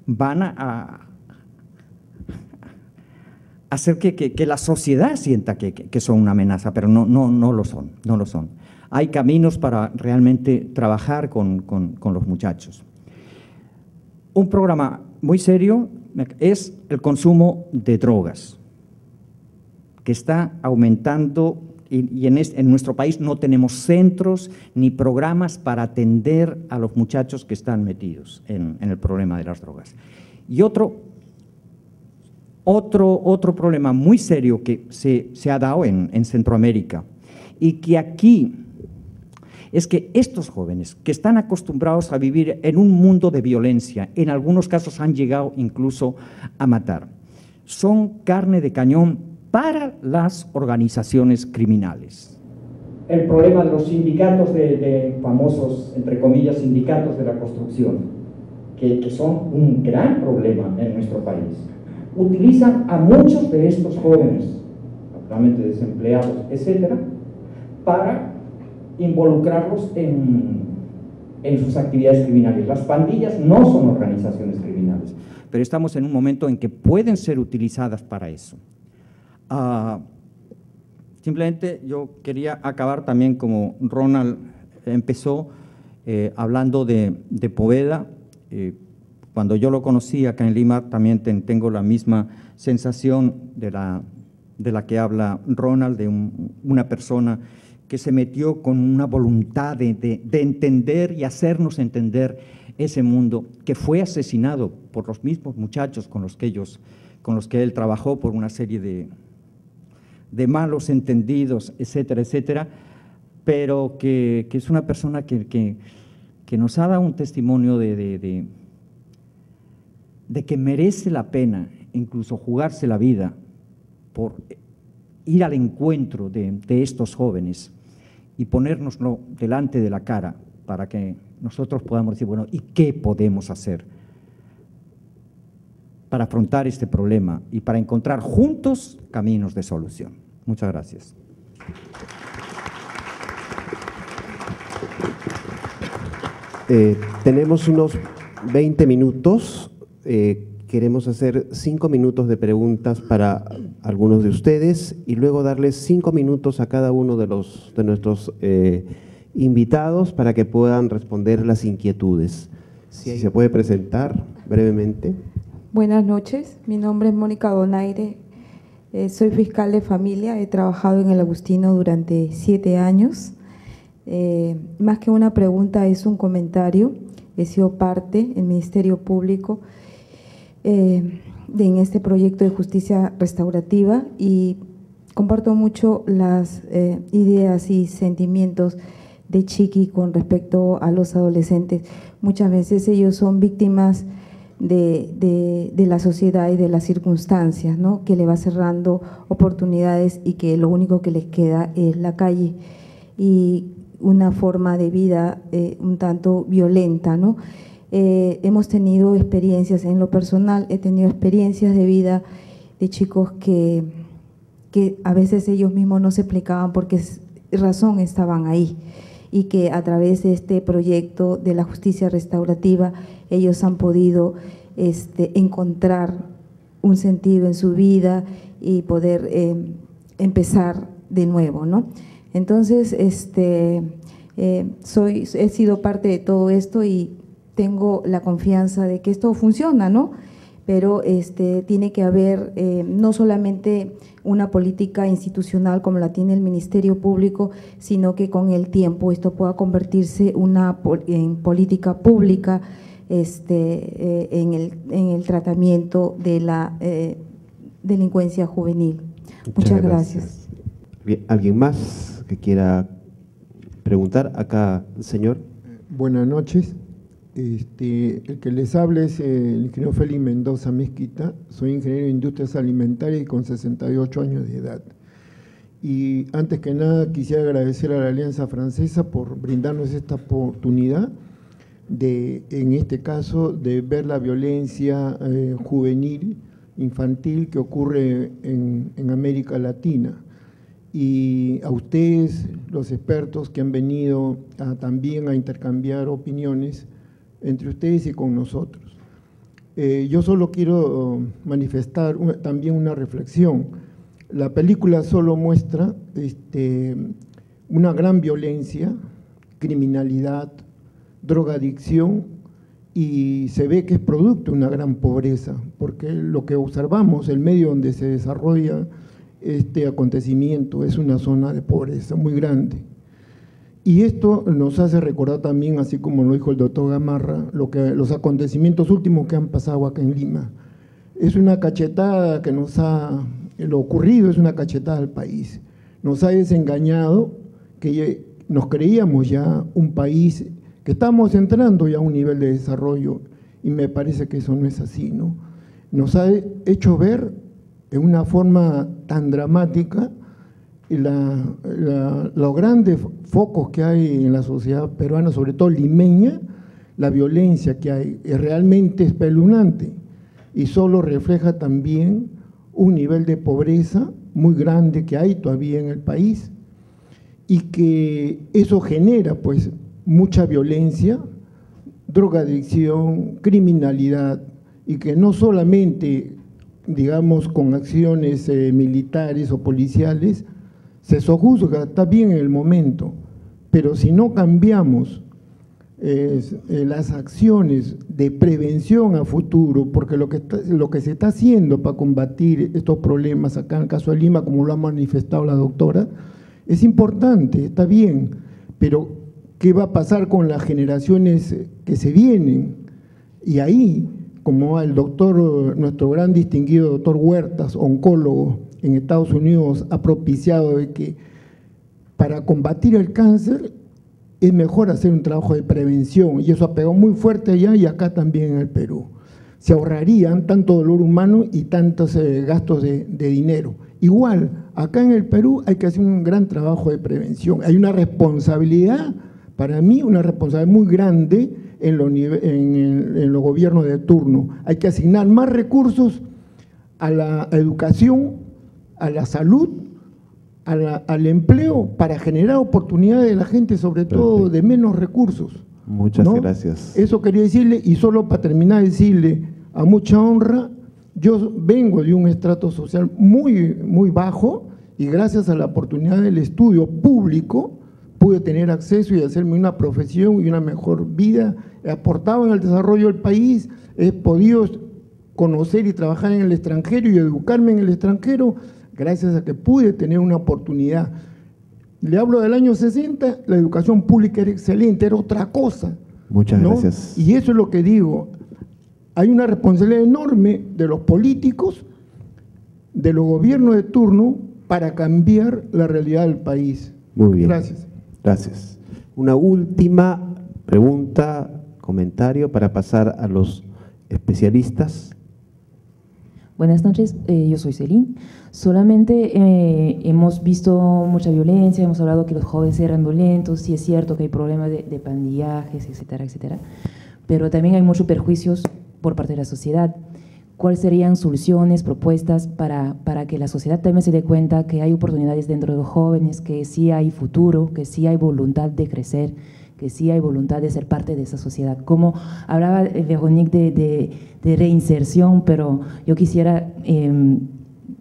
van a hacer que la sociedad sienta que son una amenaza, pero no lo son, no lo son. Hay caminos para realmente trabajar con los muchachos. Un programa muy serio es el consumo de drogas, que está aumentando y en nuestro país no tenemos centros ni programas para atender a los muchachos que están metidos en el problema de las drogas. Y otro problema muy serio que se ha dado en Centroamérica y que aquí es que estos jóvenes que están acostumbrados a vivir en un mundo de violencia, en algunos casos han llegado incluso a matar, son carne de cañón para las organizaciones criminales. El problema de los sindicatos de famosos, entre comillas, sindicatos de la construcción, que son un gran problema en nuestro país, utilizan a muchos de estos jóvenes, actualmente desempleados, etcétera, para involucrarlos en sus actividades criminales. Las pandillas no son organizaciones criminales, pero estamos en un momento en que pueden ser utilizadas para eso. Simplemente yo quería acabar también, como Ronald empezó hablando de Poveda, Cuando yo lo conocí acá en Lima, también tengo la misma sensación de la que habla Ronald, de una persona que se metió con una voluntad de entender y hacernos entender ese mundo, que fue asesinado por los mismos muchachos con los que él trabajó, por una serie de malos entendidos, etcétera, etcétera, pero que es una persona que nos ha dado un testimonio de que merece la pena incluso jugarse la vida por ir al encuentro de estos jóvenes y ponérnoslo delante de la cara para que nosotros podamos decir, bueno, ¿y qué podemos hacer para afrontar este problema y para encontrar juntos caminos de solución? Muchas gracias. Tenemos unos 20 minutos. Queremos hacer 5 minutos de preguntas para algunos de ustedes y luego darles 5 minutos a cada uno de nuestros invitados para que puedan responder las inquietudes. Si se puede presentar brevemente. Buenas noches, mi nombre es Mónica Donaire, soy fiscal de familia, he trabajado en el Agustino durante 7 años. Más que una pregunta es un comentario, he sido parte del Ministerio Público en este proyecto de justicia restaurativa y comparto mucho las ideas y sentimientos de Chiqui con respecto a los adolescentes. Muchas veces ellos son víctimas de la sociedad y de las circunstancias, ¿no?, que le va cerrando oportunidades y que lo único que les queda es la calle y una forma de vida un tanto violenta, ¿no? Hemos tenido experiencias, en lo personal he tenido experiencias de vida de chicos que a veces ellos mismos no se explicaban por qué razón estaban ahí y que a través de este proyecto de la justicia restaurativa ellos han podido encontrar un sentido en su vida y poder empezar de nuevo, ¿no? Entonces, he sido parte de todo esto y tengo la confianza de que esto funciona, ¿no? Pero tiene que haber no solamente una política institucional como la tiene el Ministerio Público, sino que con el tiempo esto pueda convertirse en política pública en el tratamiento de la delincuencia juvenil. Muchas gracias. Bien, ¿alguien más que quiera preguntar? Acá, señor. Buenas noches. El que les hable es el ingeniero Félix Mendoza Mezquita, soy ingeniero de industrias alimentarias y con 68 años de edad. Y antes que nada quisiera agradecer a la Alianza Francesa por brindarnos esta oportunidad de, en este caso, de ver la violencia juvenil, infantil que ocurre en América Latina. Y a ustedes, los expertos que han venido también a intercambiar opiniones entre ustedes y con nosotros. Yo solo quiero manifestar también una reflexión. La película solo muestra una gran violencia, criminalidad, drogadicción, y se ve que es producto de una gran pobreza, porque lo que observamos, el medio donde se desarrolla este acontecimiento es una zona de pobreza muy grande. Y esto nos hace recordar también, así como lo dijo el doctor Gamarra, los acontecimientos últimos que han pasado acá en Lima. Es una cachetada que lo ocurrido es una cachetada al país. Nos ha desengañado, que nos creíamos ya un país, que estamos entrando ya a un nivel de desarrollo, y me parece que eso no es así, ¿no? Nos ha hecho ver en una forma tan dramática los grandes focos que hay en la sociedad peruana, sobre todo limeña, la violencia que hay, es realmente espeluznante y solo refleja también un nivel de pobreza muy grande que hay todavía en el país y que eso genera pues mucha violencia, drogadicción, criminalidad, y que no solamente, digamos, con acciones militares o policiales se sojuzga, está bien en el momento, pero si no cambiamos las acciones de prevención a futuro, porque lo que se está haciendo para combatir estos problemas acá en el caso de Lima, como lo ha manifestado la doctora, es importante, está bien, pero ¿qué va a pasar con las generaciones que se vienen? Y ahí, como el doctor, nuestro gran distinguido doctor Huertas, oncólogo en Estados Unidos, ha propiciado de que para combatir el cáncer es mejor hacer un trabajo de prevención, y eso ha pegado muy fuerte allá y acá también en el Perú. Se ahorrarían tanto dolor humano y tantos gastos de dinero. Igual, acá en el Perú hay que hacer un gran trabajo de prevención. Hay una responsabilidad, para mí, una responsabilidad muy grande en los gobiernos de turno. Hay que asignar más recursos a la educación, a la salud, al empleo, para generar oportunidades de la gente, sobre todo de menos recursos. Muchas gracias. Eso quería decirle, y solo para terminar decirle, a mucha honra, yo vengo de un estrato social muy, muy bajo, y gracias a la oportunidad del estudio público pude tener acceso y hacerme una profesión y una mejor vida. He aportado en el desarrollo del país, he podido conocer y trabajar en el extranjero y educarme en el extranjero, gracias a que pude tener una oportunidad. Le hablo del año 60, la educación pública era excelente, era otra cosa. Muchas gracias. Y eso es lo que digo, hay una responsabilidad enorme de los políticos, de los gobiernos de turno, para cambiar la realidad del país. Muy bien. Gracias. Gracias. Una última pregunta, comentario para pasar a los especialistas. Buenas noches, yo soy Celín. Solamente hemos visto mucha violencia, hemos hablado que los jóvenes eran violentos, sí es cierto que hay problemas de pandillajes, etcétera, etcétera, pero también hay muchos perjuicios por parte de la sociedad. ¿Cuáles serían soluciones, propuestas para que la sociedad también se dé cuenta que hay oportunidades dentro de los jóvenes, que sí hay futuro, que sí hay voluntad de crecer, que sí hay voluntad de ser parte de esa sociedad? Como hablaba Veronique de reinserción, pero yo quisiera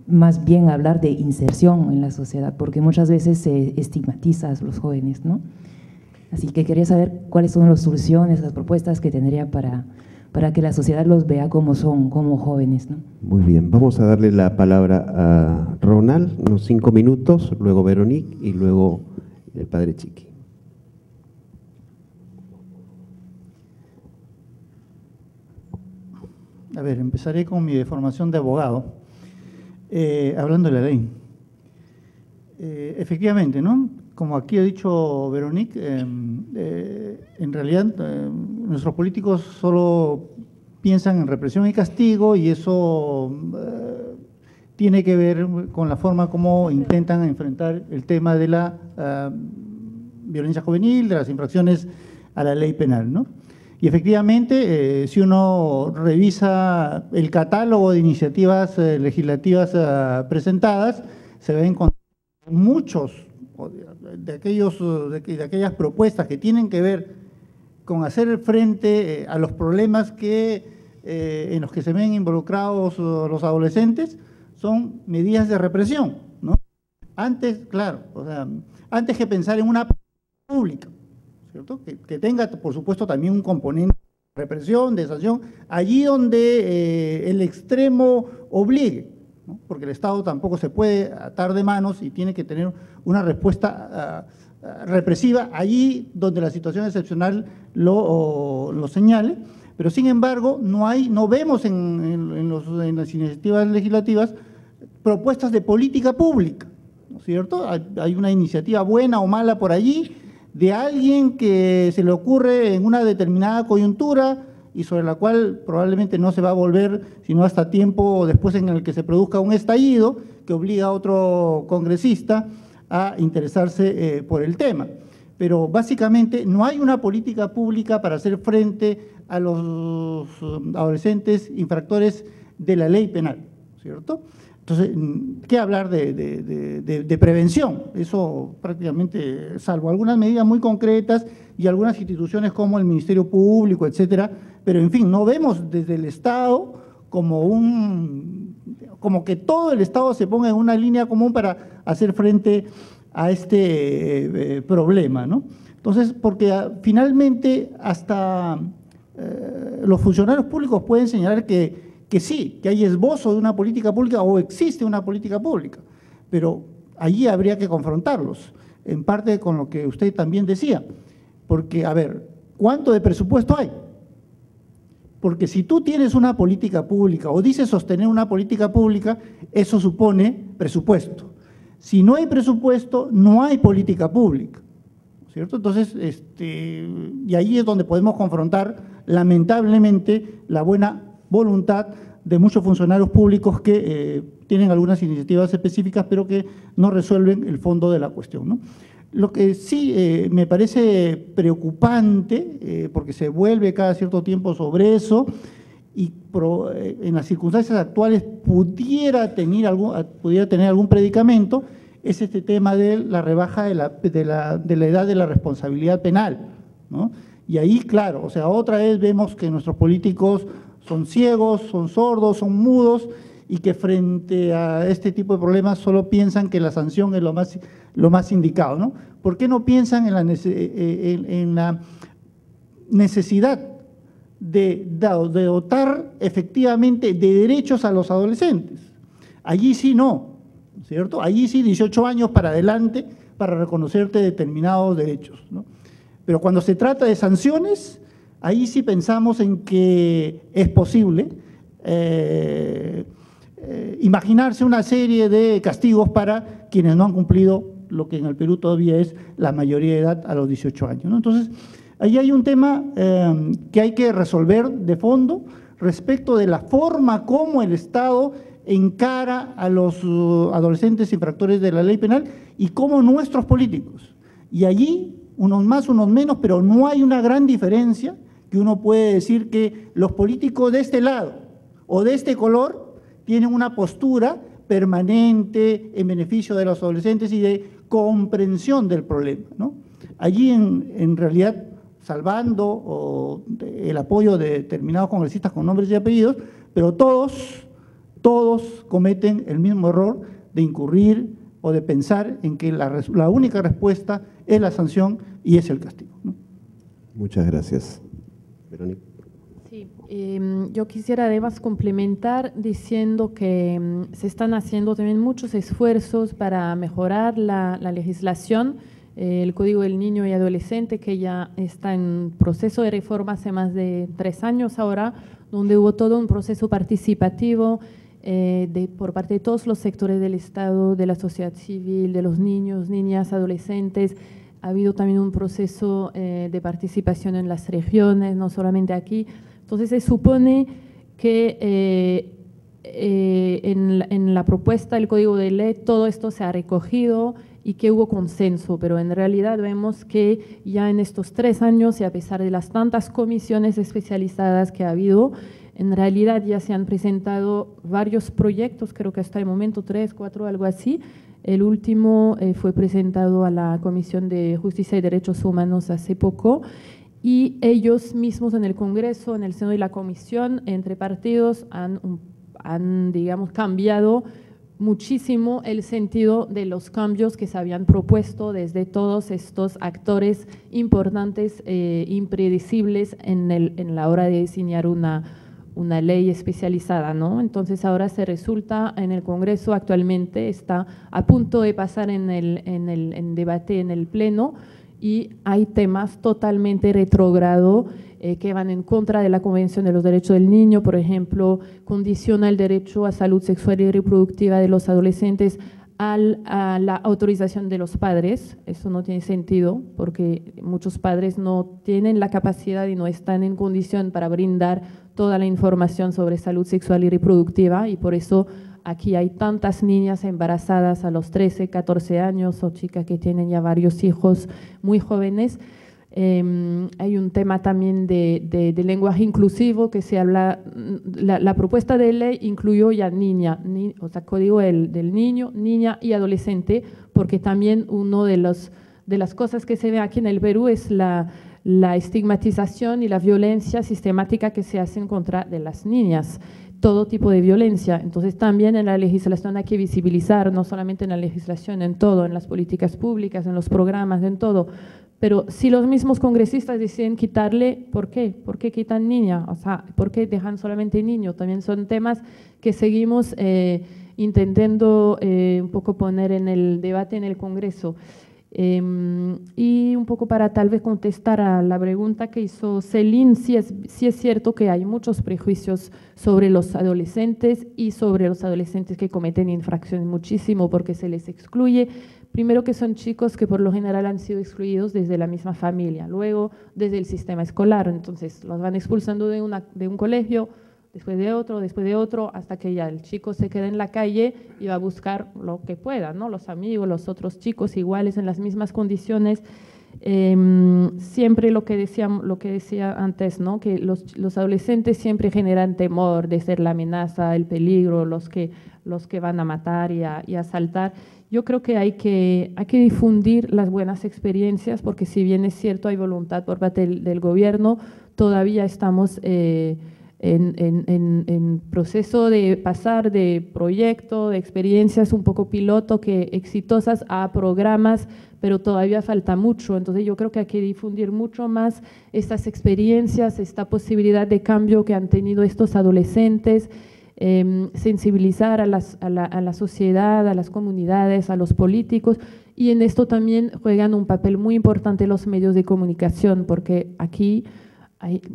más bien hablar de inserción en la sociedad, porque muchas veces se estigmatiza a los jóvenes, ¿no? Así que quería saber cuáles son las soluciones, las propuestas que tendría para que la sociedad los vea como son, como jóvenes, ¿no? Muy bien, vamos a darle la palabra a Ronald, unos 5 minutos, luego Veronique y luego el padre Chiqui. A ver, empezaré con mi formación de abogado, hablando de la ley. Efectivamente, ¿no? Como aquí ha dicho Veronique, en realidad nuestros políticos solo piensan en represión y castigo, y eso tiene que ver con la forma como intentan enfrentar el tema de la violencia juvenil, de las infracciones a la ley penal, ¿no? Y efectivamente, si uno revisa el catálogo de iniciativas legislativas presentadas, se ven con muchos de aquellas propuestas que tienen que ver con hacer frente a los problemas en los que se ven involucrados los adolescentes, son medidas de represión, ¿no? Antes, claro, o sea, antes que pensar en una pública, ¿cierto? Que tenga, por supuesto, también un componente de represión, de sanción, allí donde el extremo obligue, ¿no? Porque el Estado tampoco se puede atar de manos y tiene que tener una respuesta represiva allí donde la situación excepcional lo señale, pero sin embargo no vemos en las iniciativas legislativas propuestas de política pública, ¿no es cierto? Hay una iniciativa buena o mala por allí, de alguien que se le ocurre en una determinada coyuntura y sobre la cual probablemente no se va a volver sino hasta tiempo después en el que se produzca un estallido que obliga a otro congresista a interesarse por el tema. Pero básicamente no hay una política pública para hacer frente a los adolescentes infractores de la ley penal, ¿cierto? Entonces, ¿qué hablar de prevención? Eso prácticamente, salvo algunas medidas muy concretas y algunas instituciones como el Ministerio Público, etcétera, pero en fin, no vemos desde el Estado como que todo el Estado se ponga en una línea común para hacer frente a este problema, ¿no? Entonces, porque finalmente hasta los funcionarios públicos pueden señalar que sí, que hay esbozo de una política pública o existe una política pública, pero allí habría que confrontarlos, en parte con lo que usted también decía, porque, a ver, ¿cuánto de presupuesto hay? Porque si tú tienes una política pública o dices sostener una política pública, eso supone presupuesto. Si no hay presupuesto, no hay política pública, ¿cierto? Entonces, y ahí es donde podemos confrontar, lamentablemente, la buena voluntad de muchos funcionarios públicos que tienen algunas iniciativas específicas, pero que no resuelven el fondo de la cuestión, ¿no? Lo que sí me parece preocupante, porque se vuelve cada cierto tiempo sobre eso, y en las circunstancias actuales pudiera tener algún predicamento, es este tema de la rebaja de la edad de la responsabilidad penal, ¿no? Y ahí, claro, o sea, otra vez vemos que nuestros políticos son ciegos, son sordos, son mudos, y que frente a este tipo de problemas solo piensan que la sanción es lo más indicado, ¿no? ¿Por qué no piensan en la necesidad de dotar efectivamente de derechos a los adolescentes? Allí sí no, ¿cierto? Allí sí 18 años para adelante para reconocerte determinados derechos, ¿no? Pero cuando se trata de sanciones, ahí sí pensamos en que es posible imaginarse una serie de castigos para quienes no han cumplido lo que en el Perú todavía es la mayoría de edad a los 18 años, ¿no? Entonces, ahí hay un tema que hay que resolver de fondo respecto de la forma como el Estado encara a los adolescentes infractores de la ley penal y cómo nuestros políticos. Y allí, unos más, unos menos, pero no hay una gran diferencia que uno puede decir que los políticos de este lado o de este color tienen una postura permanente en beneficio de los adolescentes y de comprensión del problema, ¿no? Allí, en realidad, salvando el apoyo de determinados congresistas con nombres y apellidos, pero todos cometen el mismo error de incurrir o de pensar en que la única respuesta es la sanción y es el castigo, ¿no? Muchas gracias. Verónica. Sí, yo quisiera además complementar diciendo que se están haciendo también muchos esfuerzos para mejorar la legislación, el Código del Niño y Adolescente, que ya está en proceso de reforma hace más de 3 años ahora, donde hubo todo un proceso participativo por parte de todos los sectores del Estado, de la sociedad civil, de los niños, niñas, adolescentes. Ha habido también un proceso de participación en las regiones, no solamente aquí. Entonces, se supone que en la propuesta del Código de Ley todo esto se ha recogido y que hubo consenso, pero en realidad vemos que ya en estos 3 años y a pesar de las tantas comisiones especializadas que ha habido, en realidad ya se han presentado varios proyectos, creo que hasta el momento 3, 4, algo así. El último fue presentado a la Comisión de Justicia y Derechos Humanos hace poco, y ellos mismos en el Congreso, en el seno de la Comisión, entre partidos, han digamos, cambiado muchísimo el sentido de los cambios que se habían propuesto desde todos estos actores importantes, impredecibles en la hora de diseñar una ley especializada, ¿no? Entonces ahora se resulta en el Congreso, actualmente está a punto de pasar en debate en el Pleno, y hay temas totalmente retrógrados que van en contra de la Convención de los Derechos del Niño. Por ejemplo, condiciona el derecho a salud sexual y reproductiva de los adolescentes a la autorización de los padres. Eso no tiene sentido porque muchos padres no tienen la capacidad y no están en condición para brindar toda la información sobre salud sexual y reproductiva, y por eso aquí hay tantas niñas embarazadas a los 13, 14 años o chicas que tienen ya varios hijos muy jóvenes. Hay un tema también de lenguaje inclusivo que se habla, la propuesta de ley incluyó ya o sea, código del niño, niña y adolescente, porque también uno de las cosas que se ve aquí en el Perú es la estigmatización y la violencia sistemática que se hacen contra de las niñas. todo tipo de violencia. Entonces también en la legislación hay que visibilizar, no solamente en la legislación, en todo, en las políticas públicas, en los programas, en todo. Pero si los mismos congresistas deciden quitarle, ¿por qué? ¿Por qué quitan niña? O sea, ¿por qué dejan solamente niño? También son temas que seguimos intentando un poco poner en el debate en el Congreso. Y un poco para tal vez contestar a la pregunta que hizo Celine, sí es cierto que hay muchos prejuicios sobre los adolescentes y sobre los adolescentes que cometen infracciones muchísimo porque se les excluye. Primero que son chicos que por lo general han sido excluidos desde la misma familia, luego desde el sistema escolar, entonces los van expulsando de un colegio, después de otro, hasta que ya el chico se queda en la calle y va a buscar lo que pueda, ¿no? Los amigos, los otros chicos iguales en las mismas condiciones. Siempre lo que decía antes, ¿no? Que los adolescentes siempre generan temor de ser la amenaza, el peligro, los que van a matar y a asaltar. Yo creo que hay que difundir las buenas experiencias, porque si bien es cierto hay voluntad por parte del gobierno, todavía estamos en proceso de pasar de proyecto, de experiencias un poco piloto, que exitosas, a programas, pero todavía falta mucho. Entonces yo creo que hay que difundir mucho más estas experiencias, esta posibilidad de cambio que han tenido estos adolescentes, sensibilizar a la sociedad, a las comunidades, a los políticos, y en esto también juegan un papel muy importante los medios de comunicación, porque aquí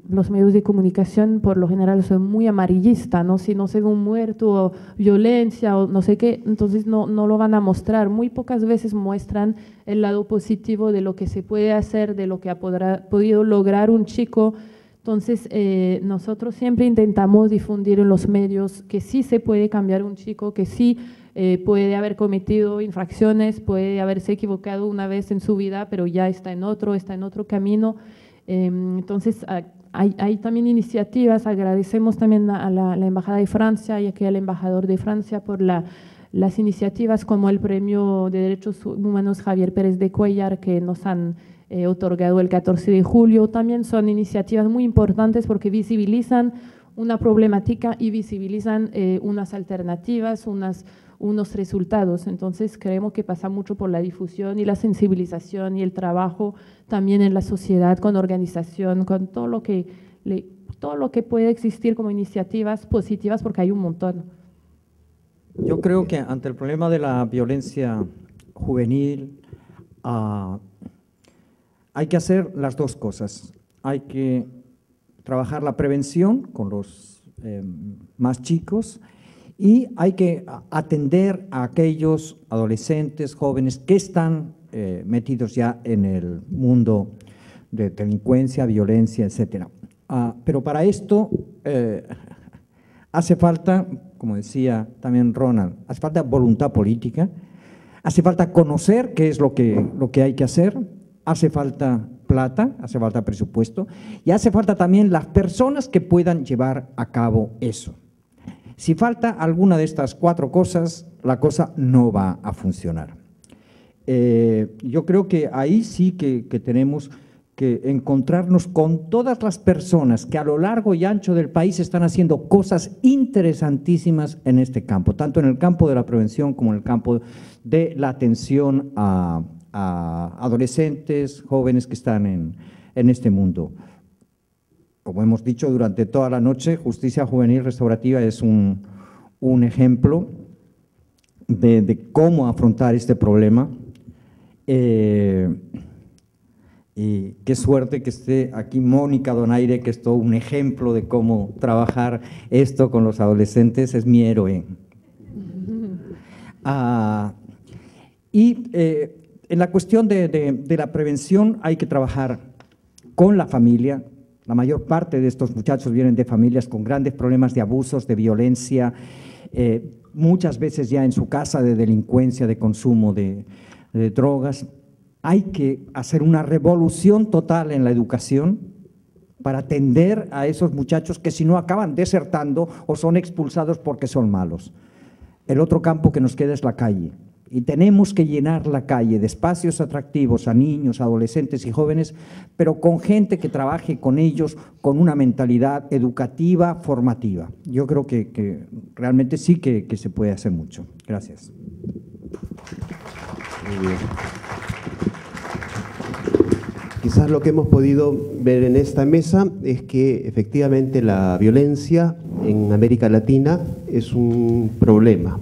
los medios de comunicación por lo general son muy amarillistas, ¿no? Si no se ve un muerto o violencia o no sé qué, entonces no lo van a mostrar. Muy pocas veces muestran el lado positivo de lo que se puede hacer, de lo que ha podido lograr un chico. Entonces, nosotros siempre intentamos difundir en los medios que sí se puede cambiar un chico, que sí puede haber cometido infracciones, puede haberse equivocado una vez en su vida, pero ya está en otro camino. Entonces, hay también iniciativas. Agradecemos también a la Embajada de Francia y aquí al embajador de Francia por las iniciativas como el Premio de Derechos Humanos Javier Pérez de Cuellar, que nos han otorgado el 14 de julio. También son iniciativas muy importantes porque visibilizan una problemática y visibilizan unas alternativas, unos resultados. Entonces creemos que pasa mucho por la difusión y la sensibilización y el trabajo también en la sociedad, con organización, con todo lo que puede existir como iniciativas positivas, porque hay un montón. Yo creo que ante el problema de la violencia juvenil hay que hacer las dos cosas. Hay que trabajar la prevención con los más chicos y hay que atender a aquellos adolescentes, jóvenes que están metidos ya en el mundo de delincuencia, violencia, etcétera. Pero para esto hace falta, como decía también Ronald, hace falta voluntad política, hace falta conocer qué es lo que hay que hacer, hace falta plata, hace falta presupuesto y hace falta también las personas que puedan llevar a cabo eso. Si falta alguna de estas cuatro cosas, la cosa no va a funcionar. Yo creo que ahí sí que tenemos que encontrarnos con todas las personas que a lo largo y ancho del país están haciendo cosas interesantísimas en este campo, tanto en el campo de la prevención como en el campo de la atención a adolescentes, jóvenes que están en este mundo. Como hemos dicho durante toda la noche, Justicia Juvenil Restaurativa es un ejemplo de cómo afrontar este problema. Y qué suerte que esté aquí Mónica Donaire, que es todo un ejemplo de cómo trabajar esto con los adolescentes, es mi héroe. En la cuestión de la prevención hay que trabajar con la familia. La mayor parte de estos muchachos vienen de familias con grandes problemas de abusos, de violencia, muchas veces ya en su casa de delincuencia, de consumo de drogas. Hay que hacer una revolución total en la educación para atender a esos muchachos que si no acaban desertando o son expulsados porque son malos. El otro campo que nos queda es la calle. Y tenemos que llenar la calle de espacios atractivos a niños, adolescentes y jóvenes, pero con gente que trabaje con ellos con una mentalidad educativa, formativa. Yo creo que realmente sí que se puede hacer mucho. Gracias. Muy bien. Quizás lo que hemos podido ver en esta mesa es que efectivamente la violencia en América Latina es un problema.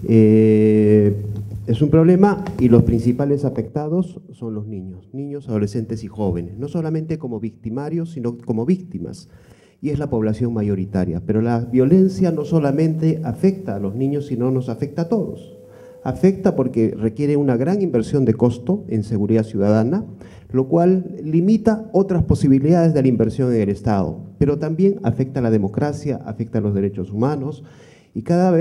Es un problema y los principales afectados son los niños, adolescentes y jóvenes, no solamente como victimarios, sino como víctimas, y es la población mayoritaria. Pero la violencia no solamente afecta a los niños, sino nos afecta a todos. Afecta porque requiere una gran inversión de costo en seguridad ciudadana, lo cual limita otras posibilidades de la inversión en el Estado, pero también afecta a la democracia, afecta a los derechos humanos, y cada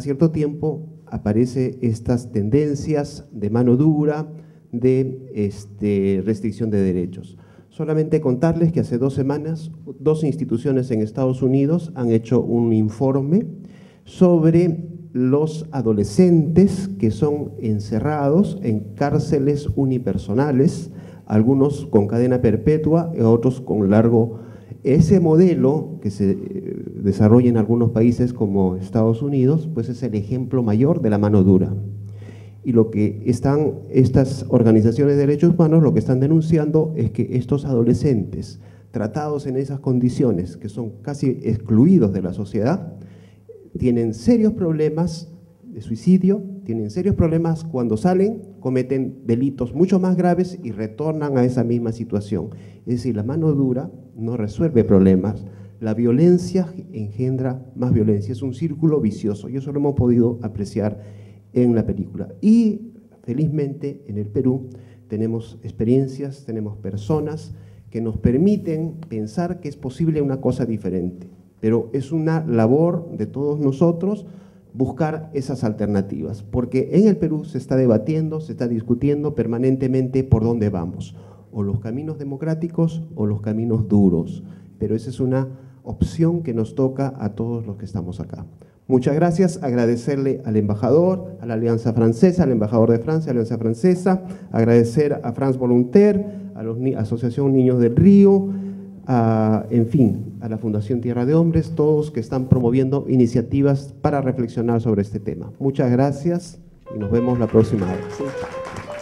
cierto tiempo, aparecen estas tendencias de mano dura, de restricción de derechos. Solamente contarles que hace 2 semanas, 2 instituciones en Estados Unidos han hecho un informe sobre los adolescentes que son encerrados en cárceles unipersonales, algunos con cadena perpetua y otros con largo. Ese modelo que se desarrolla en algunos países como Estados Unidos, pues es el ejemplo mayor de la mano dura. Y lo que estas organizaciones de derechos humanos lo que están denunciando es que estos adolescentes tratados en esas condiciones, que son casi excluidos de la sociedad, tienen serios problemas de suicidio, tienen serios problemas cuando salen, cometen delitos mucho más graves y retornan a esa misma situación. Es decir, la mano dura no resuelve problemas, la violencia engendra más violencia, es un círculo vicioso, y eso lo hemos podido apreciar en la película. Y felizmente en el Perú tenemos experiencias, tenemos personas que nos permiten pensar que es posible una cosa diferente, pero es una labor de todos nosotros buscar esas alternativas, porque en el Perú se está debatiendo, se está discutiendo permanentemente por dónde vamos, o los caminos democráticos o los caminos duros, pero esa es una opción que nos toca a todos los que estamos acá. Muchas gracias, agradecerle al embajador, a la Alianza Francesa, al embajador de Francia, a la Alianza Francesa, agradecer a France Volontaire, a la Asociación Niños del Río, en fin, a la Fundación Tierra de Hombres, todos que están promoviendo iniciativas para reflexionar sobre este tema. Muchas gracias y nos vemos la próxima vez.